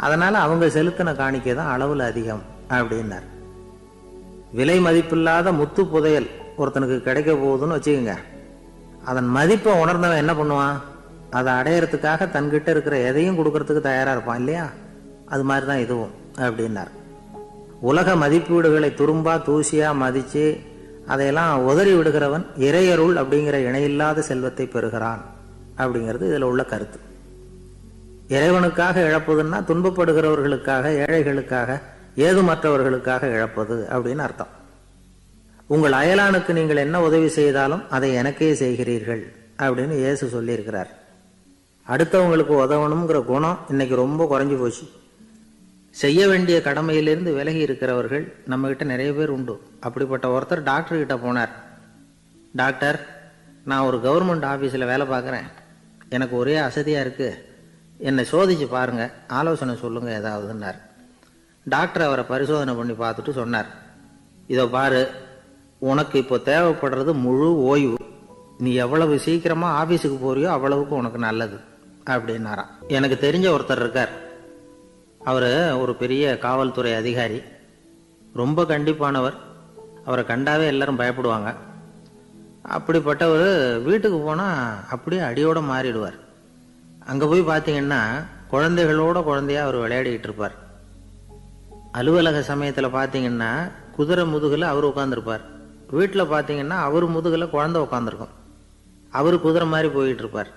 அதனால அவங்க செலுத்தின காணிக்கை தான் அளவில் அதிகம் அப்படின்னார். விலை மதிப்பில்லாத முத்து புதையல் ஒருத்தனுக்கு கிடைக்க போகுதுன்னு வச்சுக்கோங்க. அதன் மதிப்பை உணர்ந்தவன் என்ன பண்ணுவான்? அதை அடையிறதுக்காக தன்கிட்ட இருக்கிற எதையும் கொடுக்கறதுக்கு தயாராக இருப்பான் இல்லையா? அது மாதிரி தான் இதுவும் அப்படின்னார். உலக மதிப்பீடுகளை துரும்பா தூசியா மதித்து அதையெல்லாம் உதறி விடுகிறவன் இறையருள் அப்படிங்கிற இணையில்லாத செல்வத்தை பெறுகிறான் அப்படிங்கிறது இதில் உள்ள கருத்து. இறைவனுக்காக இழப்பதுன்னா துன்பப்படுகிறவர்களுக்காக, ஏழைகளுக்காக, ஏதுமற்றவர்களுக்காக இழப்பது அப்படின்னு அர்த்தம். உங்கள் அயலானுக்கு நீங்கள் என்ன உதவி செய்தாலும் அதை எனக்கே செய்கிறீர்கள் அப்படின்னு இயேசு சொல்லியிருக்கிறார். அடுத்தவங்களுக்கு உதவணுங்கிற குணம் இன்னைக்கு ரொம்ப குறைஞ்சி போச்சு. செய்ய வேண்டிய கடமையிலிருந்து விலகி இருக்கிறவர்கள் நம்மகிட்ட நிறைய பேர் உண்டு. அப்படிப்பட்ட ஒருத்தர் டாக்டர்கிட்ட போனார். டாக்டர், நான் ஒரு கவர்மெண்ட் ஆஃபீஸில் வேலை பார்க்குறேன், எனக்கு ஒரே அசதியாக இருக்குது, என்னை சோதிச்சு பாருங்க, ஆலோசனை சொல்லுங்க ஏதாவதுன்னார். டாக்டர் அவரை பரிசோதனை பண்ணி பார்த்துட்டு சொன்னார், இதோ பாரு, உனக்கு இப்போ தேவைப்படுறது முழு ஓய்வு. நீ எவ்வளவு சீக்கிரமா ஆபீஸுக்கு போறியோ அவ்வளவுக்கு உனக்கு நல்லது அப்படின்னாராம். எனக்கு தெரிஞ்ச ஒருத்தர் இருக்கார். அவர் ஒரு பெரிய காவல்துறை அதிகாரி, ரொம்ப கண்டிப்பானவர், அவரை கண்டாவே எல்லாரும் பயப்படுவாங்க. அப்படிப்பட்டவர் வீட்டுக்கு போனால் அப்படியே அடியோடு மாறிடுவார். அங்கே போய் பார்த்தீங்கன்னா குழந்தைகளோட குழந்தையா அவர் விளையாடிக்கிட்டு இருப்பார். அலுவலக சமயத்தில் பார்த்தீங்கன்னா குதிரை முதுகில் அவர் உட்காந்துருப்பார். வீட்டில் பார்த்தீங்கன்னா அவர் முதுகில் குழந்தை உட்காந்துருக்கும். அவர் குதிரை மாதிரி போயிட்டு இருப்பார்.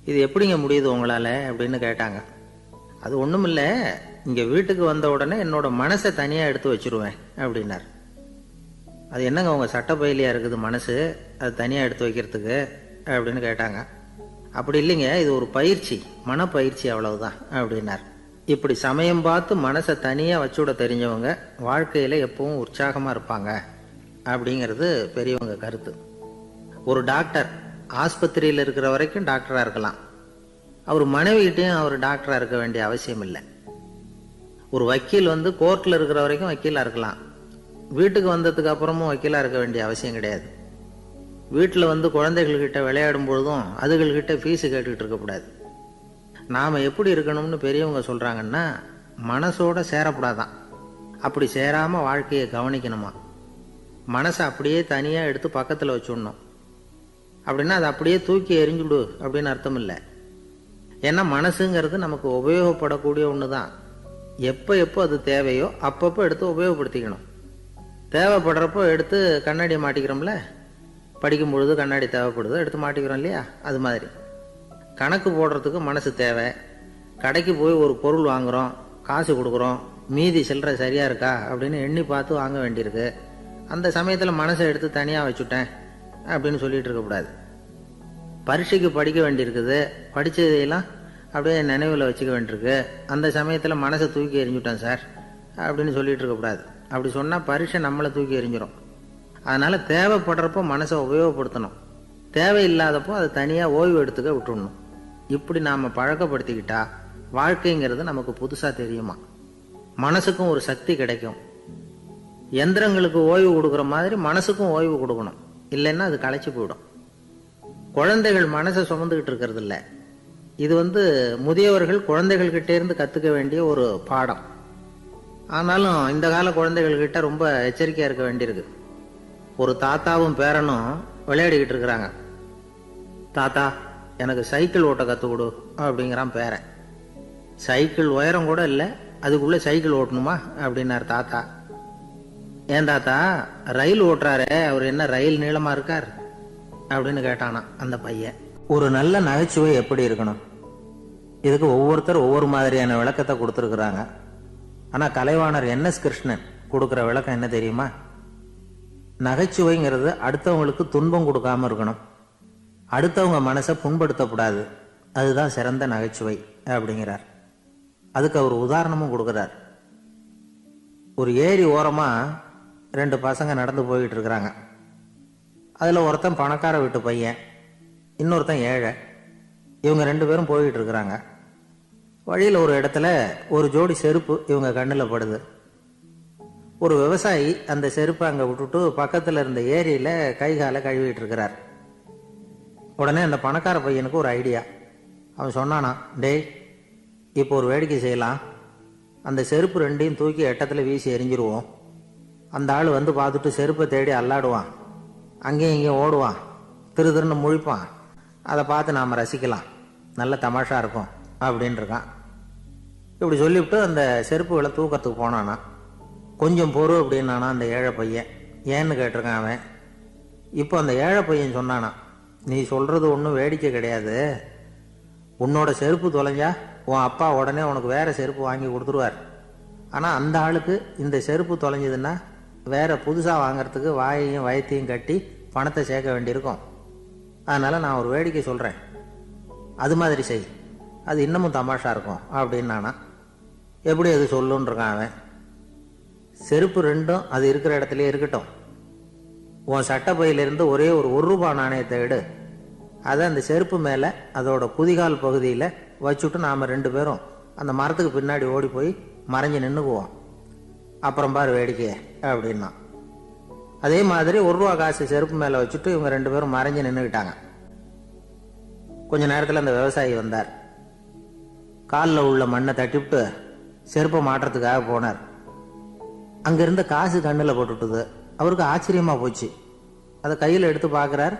இது எப்படிங்க முடியுது உங்களால் அப்படின்னு கேட்டாங்க. அது ஒன்றும் இல்லை, இங்கே வீட்டுக்கு வந்த உடனே என்னோட மனசை தனியாக எடுத்து வச்சுருவேன் அப்படின்னார். அது என்னங்க உங்கள் சட்டப்பையிலையா இருக்குது மனசு, அது தனியாக எடுத்து வைக்கிறதுக்கு அப்படின்னு கேட்டாங்க. அப்படி இல்லைங்க, இது ஒரு பயிற்சி, மனப்பயிற்சி, அவ்வளவுதான் அப்படின்னார். இப்படி சமயம் பார்த்து மனசை தனியாக வச்சுவிட தெரிஞ்சவங்க வாழ்க்கையில் எப்பவும் உற்சாகமாக இருப்பாங்க அப்படிங்கிறது பெரியவங்க கருத்து. ஒரு டாக்டர் ஆஸ்பத்திரியில் இருக்கிற வரைக்கும் டாக்டராக இருக்கலாம். அவர் மனைவிகிட்டையும் அவர் டாக்டராக இருக்க வேண்டிய அவசியம் இல்லை. ஒரு வக்கீல் கோர்ட்டில் இருக்கிற வரைக்கும் வக்கீலாக இருக்கலாம். வீட்டுக்கு வந்ததுக்கு அப்புறமும் வக்கீலாக இருக்க வேண்டிய அவசியம் கிடையாது. வீட்டில் குழந்தைகள்கிட்ட விளையாடும் பொழுதும் அதுகள்கிட்ட ஃபீஸு கேட்டுக்கிட்டு இருக்கக்கூடாது. நாம் எப்படி இருக்கணும்னு பெரியவங்க சொல்கிறாங்கன்னா, மனசோட சேரக்கூடாதான். அப்படி சேராமல் வாழ்க்கையை கவனிக்கணுமா. மனசை அப்படியே தனியாக எடுத்து பக்கத்தில் வச்சுடணும். அப்படின்னா அதை அப்படியே தூக்கி எறிஞ்சுடு அப்படின்னு அர்த்தம் இல்லை. ஏன்னா மனசுங்கிறது நமக்கு உபயோகப்படக்கூடிய ஒன்று தான். எப்போ அது தேவையோ அப்பப்போ எடுத்து உபயோகப்படுத்திக்கணும். தேவைப்படுறப்போ எடுத்து கண்ணாடியை மாட்டிக்கிறோம்ல, படிக்கும் பொழுது கண்ணாடி தேவைப்படுது, எடுத்து மாட்டிக்கிறோம் இல்லையா, அது மாதிரி கணக்கு போடுறதுக்கு மனசு தேவை. கடைக்கு போய் ஒரு பொருள் வாங்குகிறோம், காசு கொடுக்குறோம், மீதி சில்லறை சரியாக இருக்கா அப்படின்னு எண்ணி பார்த்து வாங்க வேண்டியிருக்கு. அந்த சமயத்தில் மனசை எடுத்து தனியாக வச்சுட்டேன் அப்படின்னு சொல்லிகிட்டு இருக்கக்கூடாது. பரீட்சைக்கு படிக்க வேண்டியிருக்குது, படித்ததையெல்லாம் அப்படியே நினைவில் வச்சுக்க வேண்டியிருக்கு, அந்த சமயத்தில் மனசை தூக்கி எறிஞ்சுட்டேன் சார் அப்படின்னு சொல்லிகிட்டு இருக்கக்கூடாது. அப்படி சொன்னால் பரீட்சை நம்மளை தூக்கி எறிஞ்சிடும். அதனால் தேவைப்படுறப்போ மனசை உபயோகப்படுத்தணும், தேவையில்லாதப்போ அதை தனியாக ஓய்வு எடுத்துக்க விட்டுடணும். இப்படி நாம் பழக்கப்படுத்திக்கிட்டா வாழ்க்கைங்கிறது நமக்கு புதுசாக தெரியுமா. மனசுக்கும் ஒரு சக்தி கிடைக்கும். எந்திரங்களுக்கு ஓய்வு கொடுக்குற மாதிரி மனசுக்கும் ஓய்வு கொடுக்கணும், இல்லைன்னா அது களைச்சி போயிடும். குழந்தைகள் மனசை சுமந்துக்கிட்டு இருக்கிறது இல்லை. இது முதியவர்கள் குழந்தைகள்கிட்டே இருந்து கற்றுக்க வேண்டிய ஒரு பாடம். ஆனாலும் இந்த கால குழந்தைகள்கிட்ட ரொம்ப எச்சரிக்கையாக இருக்க வேண்டியிருக்கு. ஒரு தாத்தாவும் பேரனும் விளையாடிக்கிட்டு இருக்கிறாங்க. தாத்தா, எனக்கு சைக்கிள் ஓட்ட கற்றுக் கொடு அப்படிங்கிறான் பேரன். சைக்கிள் உயரம் கூட இல்லை, அதுக்குள்ளே சைக்கிள் ஓட்டணுமா அப்படின்னார் தாத்தா. ஏன் தாத்தா, ரயில் ஓட்டுறாரே, அவர் என்ன ரயில் நீளமாக இருக்கார் அப்படின்னு கேட்டானா அந்த பையன். ஒரு நல்ல நகைச்சுவை எப்படி இருக்கணும், இதுக்கு ஒவ்வொருத்தர் ஒவ்வொரு மாதிரியான விளக்கத்தை கொடுத்துருக்குறாங்க. ஆனால் கலைவாணர் NS கிருஷ்ணன் கொடுக்குற விளக்கம் என்ன தெரியுமா? நகைச்சுவைங்கிறது அடுத்தவங்களுக்கு துன்பம் கொடுக்காம இருக்கணும், அடுத்தவங்க மனசை புண்படுத்தக்கூடாது, அதுதான் சிறந்த நகைச்சுவை அப்படிங்கிறார். அதுக்கு அவர் உதாரணமும் கொடுக்குறார். ஒரு ஏரி ஓரமாக 2 பசங்க நடந்து போய்கிட்டு இருக்கிறாங்க. அதில் ஒருத்தன் பணக்கார வீட்டு பையன், இன்னொருத்தன் ஏழை. இவங்க 2 பேரும் போய்கிட்டு இருக்கிறாங்க. வழியில் ஒரு இடத்துல ஒரு ஜோடி செருப்பு இவங்க கண்ணில் படுது. ஒரு விவசாயி அந்த செருப்பை அங்கே விட்டுட்டு பக்கத்தில் இருந்த ஏரியில் கை காலை கழுவிட்டு இருக்கிறார். உடனே அந்த பணக்கார பையனுக்கு ஒரு ஐடியா. அவன் சொன்னானா, டேய், இப்போ ஒரு வேடிக்கை செய்யலாம், அந்த செருப்பு 2ஐயும் தூக்கி எட்டத்தில் வீசி எரிஞ்சிருவோம். அந்த ஆள் பார்த்துட்டு செருப்பை தேடி அல்லாடுவான், அங்கேயும் இங்கேயும் ஓடுவான், திருன்னு முழிப்பான். அதை பார்த்து நாம் ரசிக்கலாம், நல்ல தமாஷா இருக்கும் அப்படின்னு இருக்கான். இப்படி சொல்லிவிட்டு அந்த செருப்புகளை தூக்கத்துக்கு போனானா. கொஞ்சம் பொறு அப்படின்னானா அந்த ஏழை பையன். ஏன்னு கேட்டிருக்கான் அவன். இப்போ அந்த ஏழை பையன் சொன்னானா, நீ சொல்கிறது ஒன்றும் வேடிக்கை கிடையாது, உன்னோட செருப்பு தொலைஞ்சா உன் அப்பா உடனே உனக்கு வேறு செருப்பு வாங்கி கொடுத்துருவார். ஆனால் அந்த ஆளுக்கு இந்த செருப்பு தொலைஞ்சதுன்னா வேறு புதுசாக வாங்கிறதுக்கு வாயையும் வயத்தையும் கட்டி பணத்தை சேர்க்க வேண்டியிருக்கும். அதனால் நான் ஒரு வேடிக்கை சொல்கிறேன், அது மாதிரி செய், அது இன்னமும் தமாஷா இருக்கும் அப்படின்னு நானா. எப்படி அது சொல்லுன்னு இருக்கான் அவன். செருப்பு 2ம் அது இருக்கிற இடத்துலயே இருக்கட்டும், உன் சட்டப்பையிலிருந்து ஒரே ஒரு ரூபா நாணயத்தை எடு, அதை அந்த செருப்பு மேலே அதோட குதிகால் பகுதியில் வச்சுட்டு நாம் 2 பேரும் அந்த மரத்துக்கு பின்னாடி ஓடி போய் மறைஞ்சு நின்றுக்குவோம், அப்புறம் பாரு வேடிக்கையே அப்படின்னா. அதே மாதிரி ரூபா காசு செருப்பு மேலே வச்சுட்டு இவங்க 2 பேரும் மறைஞ்சு நின்றுக்கிட்டாங்க. கொஞ்ச நேரத்தில் அந்த விவசாயி வந்தார். காலில் உள்ள மண்ணை தட்டிவிட்டு செருப்பை மாட்டுறதுக்காக போனார். அங்கிருந்த காசு கண்ணில் போட்டுட்டுது. அவருக்கு ஆச்சரியமாக போச்சு. அதை கையில் எடுத்து பார்க்குறார்.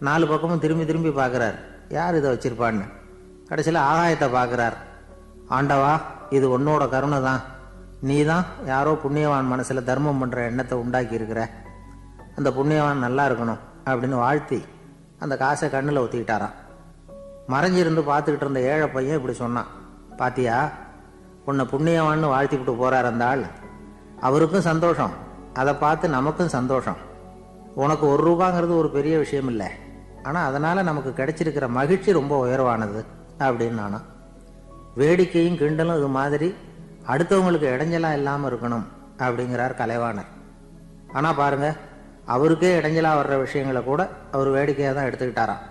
4 பக்கமும் திரும்பி திரும்பி பார்க்குறார், யார் இதை வச்சிருப்பான்னு. கடைசியில் ஆகாயத்தை பார்க்குறார். ஆண்டவா, இது உன்னோட கருணை தான். நீ தான் யாரோ புண்ணியவான் மனசில் தர்மம் பண்ணுற எண்ணத்தை உண்டாக்கி இருக்கிற. அந்த புண்ணியவான் நல்லா இருக்கணும் அப்படின்னு வாழ்த்தி அந்த காசை கண்ணில் ஒத்திக்கிட்டாராம். மறைஞ்சிருந்து பார்த்துக்கிட்டு இருந்த ஏழை பையன் இப்படி சொன்னான், பாத்தியா, உன்னை புண்ணியவான்னு வாழ்த்திக்கிட்டு போகிறார் அந்த ஆள். அவருக்கும் சந்தோஷம், அதை பார்த்து நமக்கும் சந்தோஷம். உனக்கு 1 ரூபாங்கிறது ஒரு பெரிய விஷயம் இல்லை, ஆனால் அதனால் நமக்கு கிடைச்சிருக்கிற மகிழ்ச்சி ரொம்ப உயர்வானது அப்படின்னு நானா. வேடிக்கையும் கிண்டலும் இது மாதிரி அடுத்தவங்களுக்கு இடைஞ்சலாக இல்லாமல் இருக்கணும் அப்படிங்கிறார் கலைவாணர். ஆனால் பாருங்க, அவருக்கே இடைஞ்சலாக வர்ற விஷயங்களை கூட அவர் வேடிக்கையாக தான் எடுத்துக்கிட்டாராம்.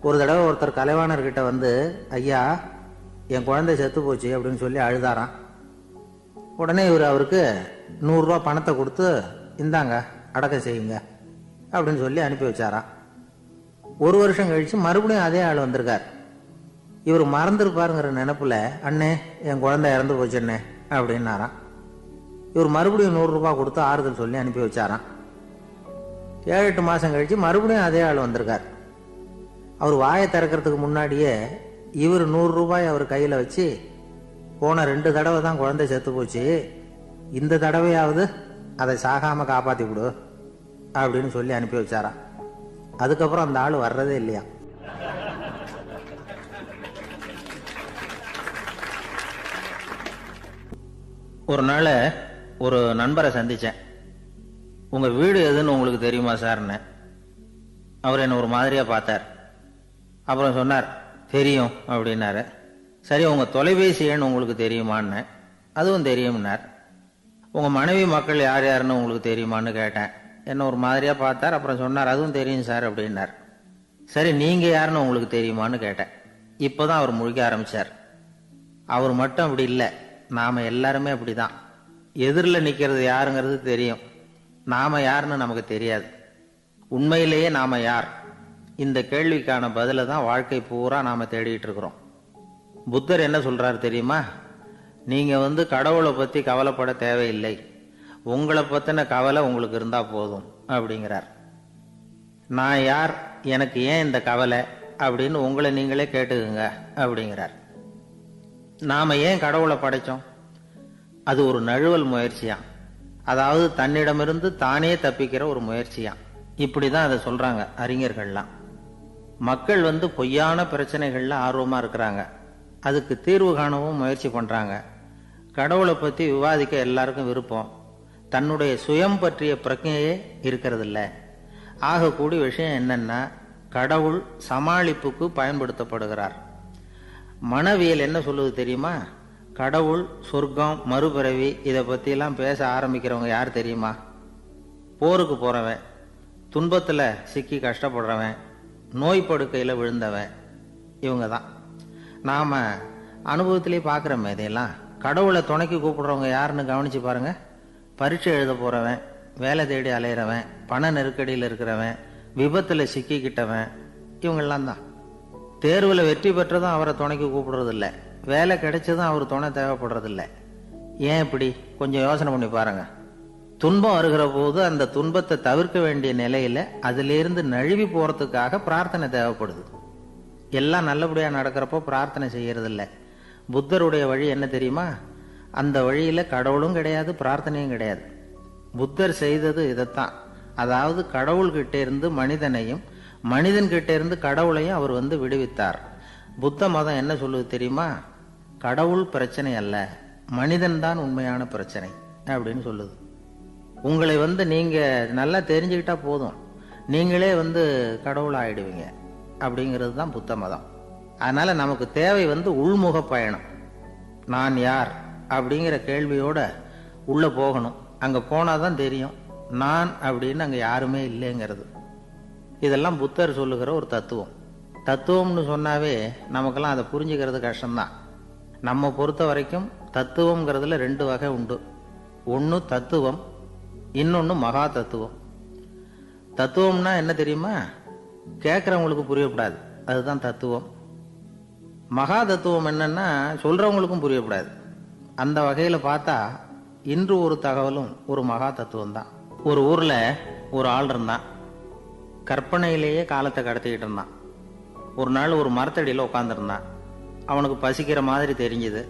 ஒரு தடவை ஒருத்தர் கலைவாணர்கிட்ட வந்து, ஐயா, என் குழந்தை செத்து போச்சு அப்படின்னு சொல்லி அழுதாராம். உடனே அவருக்கு 100 ரூபா பணத்தை கொடுத்து, இந்தாங்க அடக்கம் செய்யுங்க அப்படின்னு சொல்லி அனுப்பி வச்சாராம். 1 வருஷம் கழிச்சு மறுபடியும் அதே ஆள் வந்திருக்கார். இவர் மறந்துருப்பாருங்கிற நினைப்புல, அண்ணே, என் குழந்தை இறந்து போச்சுண்ணே அப்படின்னாராம். இவர் மறுபடியும் 100 ரூபாய் கொடுத்து ஆறுதல் சொல்லி அனுப்பி வச்சாராம். 7-8 மாசம் கழிச்சு மறுபடியும் அதே ஆள் வந்திருக்கார். அவர் வாயை திறக்கிறதுக்கு முன்னாடியே இவர் 100 ரூபாய் அவர் கையில வச்சு, போன 2 தடவை தான் குழந்தை செத்து போச்சு, இந்த தடவையாவது அதை சாகாம காப்பாத்தி விடு அப்படின்னு சொல்லி அனுப்பி வச்சாராம். அதுக்கப்புறம் அந்த ஆள் வர்றதே இல்லையா. ஒரு நாள் ஒரு நண்பரை சந்திச்சேன். உங்க வீடு எதுன்னு உங்களுக்கு தெரியுமா சார்ன்னு. அவர் என்ன ஒரு மாதிரியா பார்த்தார். அப்புறம் சொன்னார், தெரியும் அப்படின்னாரு. சரி, உங்க தொலைபேசி எண் உங்களுக்கு தெரியுமான்னு. அதுவும் தெரியும்னார். உங்க மனைவி மக்கள் யார் யாருன்னு உங்களுக்கு தெரியுமான்னு கேட்டேன். என்ன ஒரு மாதிரியா பார்த்தார். அப்புறம் சொன்னார், அதுவும் தெரியும் சார் அப்படின்னார். சரி, நீங்க யாருன்னு உங்களுக்கு தெரியுமான்னு கேட்டேன். இப்போதான் அவர் முழிக்க ஆரம்பிச்சார். அவர் மட்டும் அப்படி இல்லை, நாம எல்லாருமே அப்படிதான். எதிரில் நிக்கிறது யாருங்கிறது தெரியும், நாம யாருன்னு நமக்கு தெரியாது. உண்மையிலேயே நாம யார்? இந்த கேள்விக்கான பதில தான் வாழ்க்கை பூரா நாம தேடிட்டு இருக்கிறோம். புத்தர் என்ன சொல்றாரு தெரியுமா? நீங்க கடவுளை பத்தி கவலைப்பட தேவையில்லை, உங்களை பத்தின கவலை உங்களுக்கு இருந்தா போதும் அப்படிங்கிறார். நான் யார், எனக்கு ஏன் இந்த கவலை அப்படின்னு உங்களை நீங்களே கேட்டுக்குங்க அப்படிங்கிறார். நாம ஏன் கடவுளை படைச்சோம்? அது ஒரு நழுவல் முயற்சியாம். அதாவது தன்னிடமிருந்து தானே தப்பிக்கிற ஒரு முயற்சியாம். இப்படிதான் அதை சொல்றாங்க அறிஞர்கள்லாம். மக்கள் பொய்யான பிரச்சனைகள்ல ஆர்வமா இருக்கிறாங்க, அதுக்கு தீர்வு காணவும் முயற்சி பண்றாங்க. கடவுளை பத்தி விவாதிக்க எல்லாருக்கும் விருப்பம், தன்னுடைய சுயம் பற்றிய பிரச்சனையே இருக்கிறது இல்லை. ஆகக்கூடிய விஷயம் என்னன்னா, கடவுள் சமாளிப்புக்கு பயன்படுத்தப்படுகிறார். மனவியல் என்ன சொல்லுது தெரியுமா? கடவுள், சொர்க்கம், மறுபிறவி இதை பற்றியெல்லாம் பேச ஆரம்பிக்கிறவங்க யார் தெரியுமா? போருக்கு போகிறவன், துன்பத்தில் சிக்கி கஷ்டப்படுறவன், நோய் படுக்கையில் விழுந்தவன், இவங்க தான். நாம் அனுபவத்திலே பார்க்குறோமே இதையெல்லாம். கடவுளை துணைக்கு கூப்பிடுறவங்க யாருன்னு கவனித்து பாருங்கள். பரீட்சை எழுத போகிறவன், வேலை தேடி அலையிறவன், பண நெருக்கடியில் இருக்கிறவன், விபத்தில் சிக்கிக்கிட்டவன், இவங்கெல்லாம் தான். தேர்வில் வெற்றி பெற்றதும் அவரை துணைக்கு கூப்பிடுறதில்ல, வேலை கிடைச்சதும் அவர் துணை தேவைப்படுறதில்லை. ஏன் இப்படி? கொஞ்சம் யோசனை பண்ணி பாருங்க. துன்பம் வருகிற போது அந்த துன்பத்தை தவிர்க்க வேண்டிய நிலையில அதிலிருந்து நழுவி போறதுக்காக பிரார்த்தனை தேவைப்படுது. எல்லாம் நல்லபடியா நடக்கிறப்போ பிரார்த்தனை செய்யறதில்லை. புத்தருடைய வழி என்ன தெரியுமா? அந்த வழியில கடவுளும் கிடையாது, பிரார்த்தனையும் கிடையாது. புத்தர் செய்தது இதைத்தான். அதாவது கடவுள்கிட்ட இருந்து மனிதனையும், மனிதன் கிட்ட இருந்து கடவுளையும் அவர் விடுவித்தார். புத்த மதம் என்ன சொல்லுது தெரியுமா? கடவுள் பிரச்சனை அல்ல, மனிதன் தான் உண்மையான பிரச்சனை அப்படின்னு சொல்லுது. உங்களை நீங்க நல்லா தெரிஞ்சுக்கிட்டா போதும், நீங்களே கடவுள் ஆயிடுவீங்க அப்படிங்கிறது தான் புத்த மதம். அதனால நமக்கு தேவை உள்முக பயணம். நான் யார் அப்படிங்கிற கேள்வியோட உள்ள போகணும். அங்க போனாதான் தெரியும் நான் அப்படின்னு அங்க யாருமே இல்லைங்கிறது. இதெல்லாம் புத்தர் சொல்லுகிற ஒரு தத்துவம். தத்துவம்னு சொன்னாவே நமக்கெல்லாம் அதை புரிஞ்சுக்கிறது கஷ்டம்தான். நம்ம பொறுத்த வரைக்கும் தத்துவம்ங்கிறதுல 2 வகை உண்டு. ஒன்று தத்துவம், இன்னொன்று மகா தத்துவம். தத்துவம்னா என்ன தெரியுமா? கேட்குறவங்களுக்கு புரியக்கூடாது, அதுதான் தத்துவம். மகா தத்துவம் என்னன்னா சொல்றவங்களுக்கும் புரியக்கூடாது. அந்த வகையில் பார்த்தா இன்று ஒரு தகவலும் ஒரு மகா தத்துவம் தான். ஒரு ஊரில் ஒரு ஆள் இருந்தான். கற்பனையிலேயே காலத்தை கடத்திக்கிட்டு இருந்தான். ஒரு நாள் ஒரு மரத்தடியில் உட்காந்துருந்தான். அவனுக்கு பசிக்கிற மாதிரி தெரிஞ்சுது.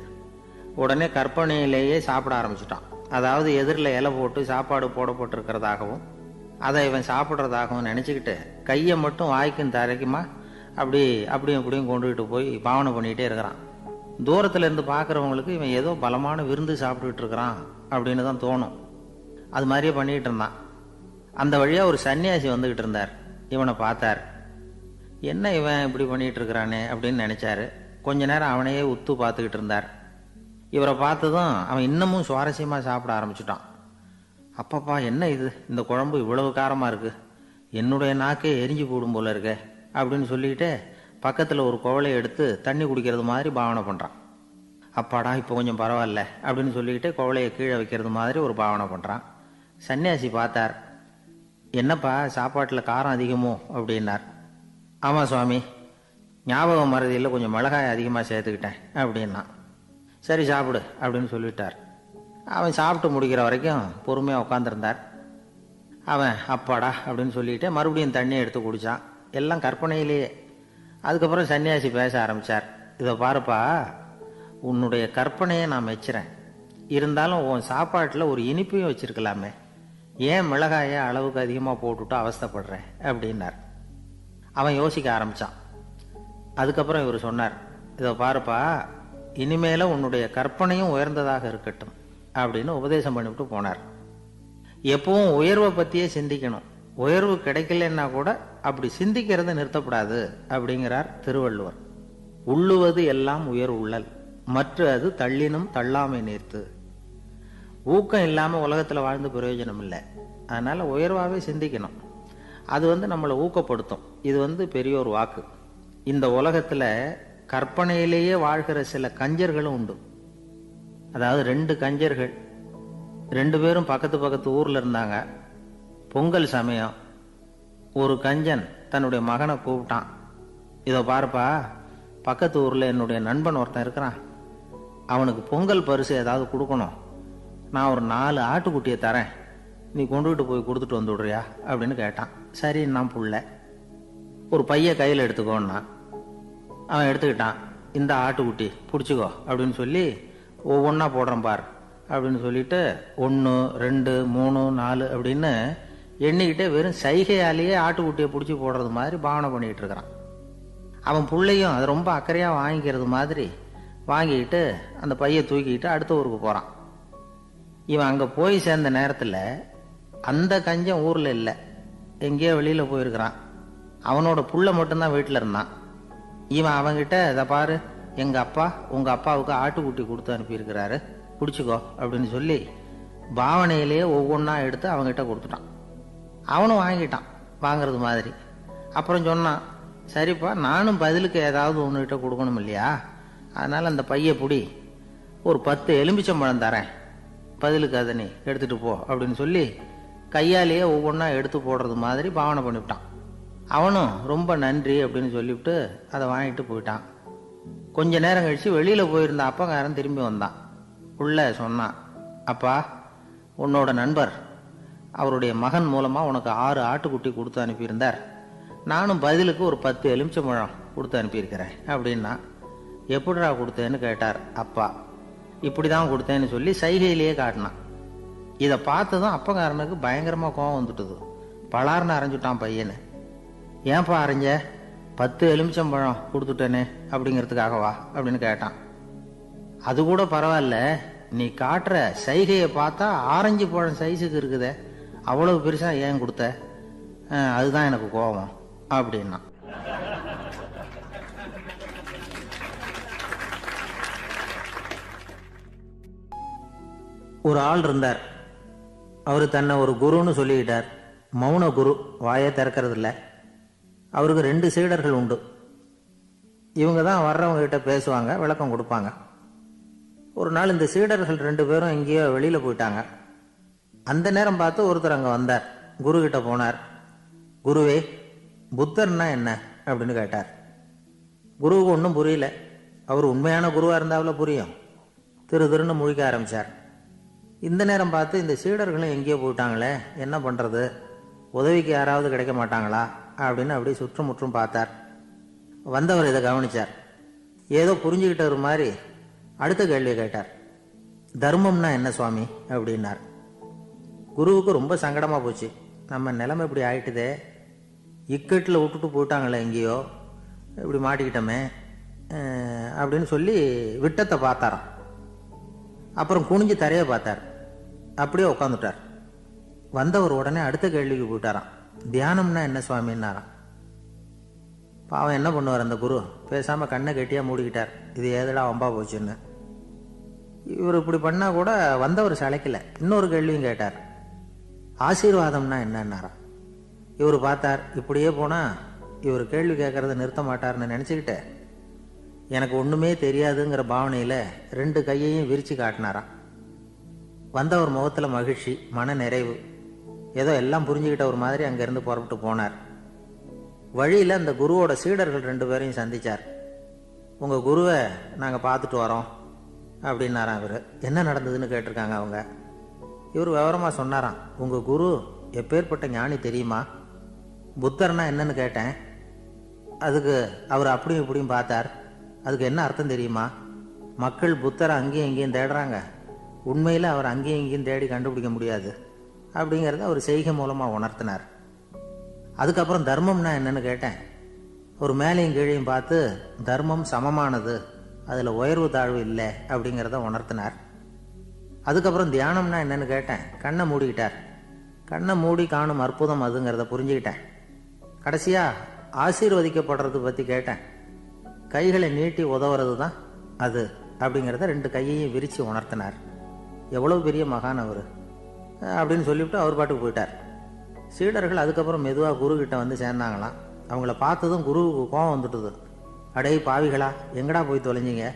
உடனே கற்பனையிலேயே சாப்பிட ஆரம்பிச்சிட்டான். அதாவது எதிரில் இலை போட்டு சாப்பாடு போடப்பட்டிருக்கிறதாகவும் அதை இவன் சாப்பிட்றதாகவும் நினச்சிக்கிட்டு கையை மட்டும் வாய்க்கும் தரைக்குமா அப்படியும் இப்படியும் கொண்டுகிட்டு போய் பாவனை பண்ணிக்கிட்டே இருக்கிறான். தூரத்தில் இருந்து பார்க்குறவங்களுக்கு இவன் ஏதோ பலமான விருந்து சாப்பிட்டுக்கிட்டு இருக்கிறான் அப்படின்னு தான் தோணும். அது மாதிரியே பண்ணிக்கிட்டு இருந்தான். அந்த வழியாக ஒரு சன்னியாசி வந்துக்கிட்டு இருந்தார். இவனை பார்த்தார். என்ன இவன் இப்படி பண்ணிகிட்டு இருக்கிறானே அப்படின்னு நினச்சாரு. கொஞ்ச நேரம் அவனையே உத்து பார்த்துக்கிட்டு இருந்தார். இவரை பார்த்ததும் அவன் இன்னமும் சுவாரஸ்யமாக சாப்பிட ஆரம்பிச்சிட்டான். அப்பப்பா, என்ன இது, இந்த குழம்பு இவ்வளவு காரமாக இருக்குது, என்னுடைய நாக்கே எரிஞ்சு போடும் போல இருக்கே அப்படின்னு சொல்லிக்கிட்டே பக்கத்தில் ஒரு குவளையை எடுத்து தண்ணி குடிக்கிறது மாதிரி பாவனை பண்ணுறான். அப்பாடா, இப்போ கொஞ்சம் பரவாயில்ல அப்படின்னு சொல்லிக்கிட்டு குவளையை கீழே வைக்கிறது மாதிரி ஒரு பாவனை பண்ணுறான். சன்னியாசி பார்த்தார். என்னப்பா, சாப்பாட்டில் காரம் அதிகமோ அப்படின்னார். ஆமாம் சுவாமி, ஞாபகம் மறதியில் கொஞ்சம் மிளகாய் அதிகமாக சேர்த்துக்கிட்டேன் அப்படின்னா. சரி சாப்பிடு அப்படின்னு சொல்லிட்டார். அவன் சாப்பிட்டு முடிக்கிற வரைக்கும் பொறுமையாக உட்காந்துருந்தார். அவன் அப்பாடா அப்படின்னு சொல்லிட்டு மறுபடியும் தண்ணியை எடுத்து குடித்தான். எல்லாம் கற்பனையிலேயே. அதுக்கப்புறம் சன்னியாசி பேச ஆரம்பித்தார். இதை பாருப்பா, உன்னுடைய கற்பனையை நான் மெச்சுறேன். இருந்தாலும் உன் சாப்பாட்டில் ஒரு இனிப்பையும் வச்சிருக்கலாமே, ஏன் மிளகாயை அளவுக்கு அதிகமாக போட்டுவிட்டு அவஸ்தைப்படுறேன் அப்படின்னார். அவன் யோசிக்க ஆரம்பித்தான். அதுக்கப்புறம் இவர் சொன்னார், இதை பாருப்பா, இனிமேல உன்னுடைய கற்பனையும் உயர்ந்ததாக இருக்கட்டும் அப்படின்னு உபதேசம் பண்ணிவிட்டு போனார். எப்பவும் உயர்வை பற்றியே சிந்திக்கணும். உயர்வு கிடைக்கலன்னா கூட அப்படி சிந்திக்கிறது நிறுத்தப்படாது அப்படிங்கிறார் திருவள்ளுவர். உள்ளுவது எல்லாம் உயர் உள்ளல், மற்ற அது தள்ளினும் தள்ளாமை நீர்த்து. ஊக்கம் இல்லாமல் உலகத்தில் வாழ்ந்து பிரயோஜனம் இல்லை. அதனால் உயர்வாகவே சிந்திக்கணும். அது நம்மளை ஊக்கப்படுத்தும். இது பெரியோர் வாக்கு. இந்த உலகத்தில் கற்பனையிலேயே வாழ்கிற சில கஞ்சர்களும் உண்டு. அதாவது 2 கஞ்சர்கள், 2 பேரும் பக்கத்து ஊரில் இருந்தாங்க. பொங்கல் சமயம் ஒரு கஞ்சன் தன்னுடைய மகனை கூப்பிட்டான். இதோ பாருப்பா, பக்கத்து ஊரில் என்னுடைய நண்பன் ஒருத்தன் இருக்கிறான். அவனுக்கு பொங்கல் பரிசு ஏதாவது கொடுக்கணும். நான் ஒரு 4 ஆட்டுக்குட்டியை தரேன், நீ கொண்டுகிட்டு போய் கொடுத்துட்டு வந்து விடுறியா அப்படின்னு கேட்டான். சரி, நான் புள்ள ஒரு பைய கையில் எடுத்துக்கோன்னா. அவன் எடுத்துக்கிட்டான். இந்த ஆட்டுக்குட்டி பிடிச்சிக்கோ அப்படின்னு சொல்லி ஒவ்வொன்றா போடுறேன் பார் அப்படின்னு சொல்லிட்டு 1 2 3 4 அப்படின்னு எண்ணிக்கிட்டே வெறும் சைகையாலேயே ஆட்டுக்குட்டியை பிடிச்சி போடுறது மாதிரி பாவனை பண்ணிக்கிட்டு இருக்கிறான். அவன் பிள்ளையும் அதை ரொம்ப அக்கறையாக வாங்கிக்கிறது மாதிரி வாங்கிக்கிட்டு அந்த பையை தூக்கிக்கிட்டு அடுத்த ஊருக்கு போகிறான். இவன் அங்கே போய் சேர்ந்த நேரத்தில் அந்த கஞ்சன் ஊரில் இல்லை, எங்கேயோ வெளியில் போயிருக்கிறான். அவனோட புள்ள மட்டும்தான் வீட்டில் இருந்தான். இவன் அவங்கிட்ட, இதை பாரு, எங்கள் அப்பா உங்கள் அப்பாவுக்கு ஆட்டுக்குட்டி கொடுத்து அனுப்பியிருக்கிறாரு, பிடிச்சிக்கோ அப்படின்னு சொல்லி பாவனையிலேயே ஒவ்வொன்றா எடுத்து அவங்ககிட்ட கொடுத்துட்டான். அவனும் வாங்கிட்டான் வாங்கிறது மாதிரி. அப்புறம் சொன்னான், சரிப்பா, நானும் பதிலுக்கு ஏதாவது ஒன்றுகிட்ட கொடுக்கணும் இல்லையா, அதனால் அந்த பைய பிடி, ஒரு 10 எலுமிச்சம்பழம் தரேன், பதிலுக்கு அதை நீ எடுத்துகிட்டு போ அப்படின்னு சொல்லி கையாலேயே ஒவ்வொன்றா எடுத்து போடுறது மாதிரி பாவனை பண்ணிவிட்டான். அவனும் ரொம்ப நன்றி அப்படின்னு சொல்லிவிட்டு அதை வாங்கிட்டு போயிட்டான். கொஞ்ச நேரம் கழித்து வெளியில் போயிருந்த அப்பங்காரன் திரும்பி வந்தான். உள்ள சொன்னான், அப்பா, உன்னோட நண்பர் அவருடைய மகன் மூலமாக உனக்கு 6 ஆட்டுக்குட்டி கொடுத்து அனுப்பியிருந்தார், நானும் பதிலுக்கு ஒரு 10 எலுமிச்சம்பழம் கொடுத்து அனுப்பியிருக்கிறேன் அப்படின்னா. எப்படிடா கொடுத்தேன்னு கேட்டார் அப்பா. இப்படி தான் கொடுத்தேன்னு சொல்லி சைகையிலேயே காட்டினான். இதை பார்த்ததும் அப்பங்காரனுக்கு பயங்கரமாக கோவம் வந்துட்டுது. பலார்னு அரைஞ்சுட்டான் பையனை. ஏன்பா அரைஞ்ச, 10 எலுமிச்சம்பழம் கொடுத்துட்டேனே அப்படிங்கிறதுக்காகவா அப்படின்னு கேட்டான். அது கூட பரவாயில்ல, நீ காட்டுற சைகையை பார்த்தா ஆரஞ்சு பழம் சைஸுக்கு இருக்குதே, அவ்வளவு பெருசா ஏன் கொடுத்த, அதுதான் எனக்கு கோபம் அப்படின்னா. ஒரு ஆள் இருந்தார். அவர் தன்னை ஒரு குருன்னு சொல்லிக்கிட்டார். மௌன குரு, வாயை திறக்கிறது இல்லை. அவருக்கு 2 சீடர்கள் உண்டு. இவங்க தான் வர்றவங்க கிட்ட பேசுவாங்க, விளக்கம் கொடுப்பாங்க. ஒரு நாள் இந்த சீடர்கள் 2 பேரும் எங்கேயோ வெளியில் போயிட்டாங்க. அந்த நேரம் பார்த்து ஒருத்தர் அங்கே வந்தார். குரு கிட்ட போனார். குருவே, புத்தர்னா என்ன அப்படின்னு கேட்டார். குருவுக்கு ஒன்றும் புரியல. அவர் உண்மையான குருவாக இருந்தாவில் புரியும். திருன்னு முழிக்க ஆரம்பித்தார். இந்த நேரம் பார்த்து இந்த சீடர்களும் எங்கேயோ போயிட்டாங்களே, என்ன பண்ணுறது, உதவிக்கு யாராவது கிடைக்க மாட்டாங்களா அப்படின்னு அப்படி சுற்றுமுற்றும் பார்த்தார். வந்தவர் இதை கவனிச்சார். ஏதோ புரிஞ்சுக்கிட்டவர் மாதிரி அடுத்த கேள்வியை கேட்டார். தர்மம்னா என்ன சுவாமி அப்படின்னார். குருவுக்கு ரொம்ப சங்கடமாக போச்சு. நம்ம நிலைமை இப்படி ஆயிட்டுதே, இக்கட்டில் விட்டுட்டு போயிட்டாங்களே எங்கேயோ, இப்படி மாட்டிக்கிட்டோமே அப்படின்னு சொல்லி விட்டத்தை பார்த்தாராம். அப்புறம் குனிஞ்சு தரையை பார்த்தார். அப்படியே உட்காந்துட்டார். வந்தவர் உடனே அடுத்த கேள்விக்கு போயிட்டாராம். தியானம்னா என்ன சுவாமின்னாராம். பாவம் என்ன பண்ணுவார் அந்த குரு, பேசாமல் கண்ணை கெட்டியாக மூடிக்கிட்டார். இது ஏதடா வம்பா போச்சுன்னு. இவர் இப்படி பண்ணால் கூட வந்தவர் சளைக்கல. இன்னொரு கேள்வியும் கேட்டார். ஆசீர்வாதம்னா என்னன்னாராம். இவர் பார்த்தார், இப்படியே போனால் இவர் கேள்வி கேட்கறத நிறுத்த மாட்டார்னு நினச்சிக்கிட்டு எனக்கு ஒன்றுமே தெரியாதுங்கிற பாவனையில் 2 கையையும் விரித்து காட்டினாராம். வந்தவர் முகத்தில் மகிழ்ச்சி, மன நிறைவு, ஏதோ எல்லாம் புரிஞ்சுக்கிட்ட ஒரு மாதிரி அங்கேருந்து புறப்பட்டு போனார். வழியில் அந்த குருவோட சீடர்கள் 2 பேரையும் சந்தித்தார். உங்கள் குருவை நாங்கள் பார்த்துட்டு வரோம் அப்படின்னாராம். இவர் என்ன நடந்ததுன்னு கேட்டிருக்காங்க அவங்க. இவர் விவரமாக சொன்னாராம். உங்கள் குரு எப்பேற்பட்ட ஞானி தெரியுமா, புத்தர்னா என்னன்னு கேட்டேன். அதுக்கு அவர் அப்படியும் இப்படியும் பார்த்தார். அதுக்கு என்ன அர்த்தம் தெரியுமா, மக்கள் புத்தரை அங்கேயும் இங்கேயும் தேடுறாங்க, உண்மையில் அவர் அங்கேயும் இங்கேயும் தேடி கண்டுபிடிக்க முடியாது அப்படிங்கிறத அவர் செய்கை மூலமாக உணர்த்தினார். அதுக்கப்புறம் தர்மம்னா என்னன்னு கேட்டேன். ஒரு மேலையும் கீழையும் பார்த்து தர்மம் சமமானது, அதில் உயர்வு தாழ்வு இல்லை அப்படிங்கிறத உணர்த்தினார். அதுக்கப்புறம் தியானம்னா என்னன்னு கேட்டேன். கண்ணை மூடிக்கிட்டார். கண்ணை மூடி காணும் அற்புதம் அதுங்கிறத புரிஞ்சுக்கிட்டேன். கடைசியாக ஆசீர்வதிக்கப்படுறது பற்றி கேட்டேன். கைகளை நீட்டி உதவுறது தான் அது அப்படிங்கிறத 2 கையையும் விரித்து உணர்த்தினார். எவ்வளோ பெரிய மகான் அவர் அப்படின்னு சொல்லிவிட்டு அவர் பாட்டுக்கு போயிட்டார். சீடர்கள் அதுக்கப்புறம் மெதுவாக குருக்கிட்ட வந்து சேர்ந்தாங்களாம். அவங்கள பார்த்ததும் குருவுக்கு கோபம் வந்துட்டுது. அடே பாவிகளா, எங்கடா போய் தொலைஞ்சிங்க,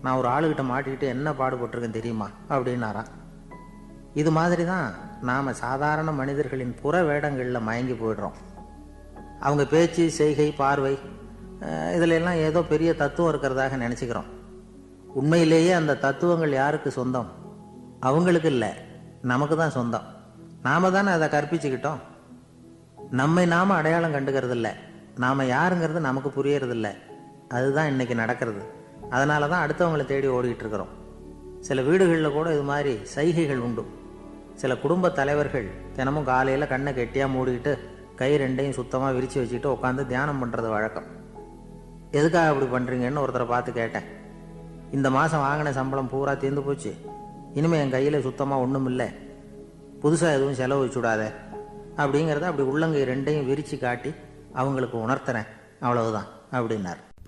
நான் ஒரு ஆளுகிட்ட மாட்டிக்கிட்டு என்ன பாடுபட்டிருக்கேன் தெரியுமா அப்படின்னாராம். இது மாதிரி தான் நாம் சாதாரண மனிதர்களின் புற வேடங்களில் மயங்கி போயிடுறோம். அவங்க பேச்சு, செய்கை, பார்வை இதிலெல்லாம் ஏதோ பெரிய தத்துவம் இருக்கிறதாக நினச்சிக்கிறோம். உண்மையிலேயே அந்த தத்துவங்கள் யாருக்கு சொந்தம்? அவங்களுக்கு இல்லை, நமக்கு தான் சொந்தம். நாம தானே அதை கற்பிச்சுக்கிட்டோம். நம்மை நாம அடையாளம் கண்டுக்கிறது இல்லை, நாம் யாருங்கிறது நமக்கு புரியறதில்லை. அதுதான் இன்னைக்கு நடக்கிறது. அதனால தான் அடுத்தவங்களை தேடி ஓடிக்கிட்டு இருக்கிறோம். சில வீடுகளில் கூட இது மாதிரி சைகைகள் உண்டு. சில குடும்ப தலைவர்கள் தினமும் காலையில் கண்ணை கெட்டியாக மூடிக்கிட்டு கை 2ஐயும் சுத்தமாக விரித்து வச்சுக்கிட்டு உட்காந்து தியானம் பண்ணுறது வழக்கம். எதுக்காக அப்படி பண்ணுறீங்கன்னு ஒருத்தரை பார்த்து கேட்டேன். இந்த மாதம் வாங்கின சம்பளம் பூரா தீர்ந்து போச்சு, இனிமேல் என் கையில் சுத்தமாக ஒன்றும் இல்லை, புதுசாக எதுவும் செலவு வச்சுடாத அப்படிங்கிறத அப்படி உள்ளங்கை 2ஐயும் விரித்து காட்டி அவங்களுக்கு உணர்த்துறேன், அவ்வளவுதான் அப்படின்னார்.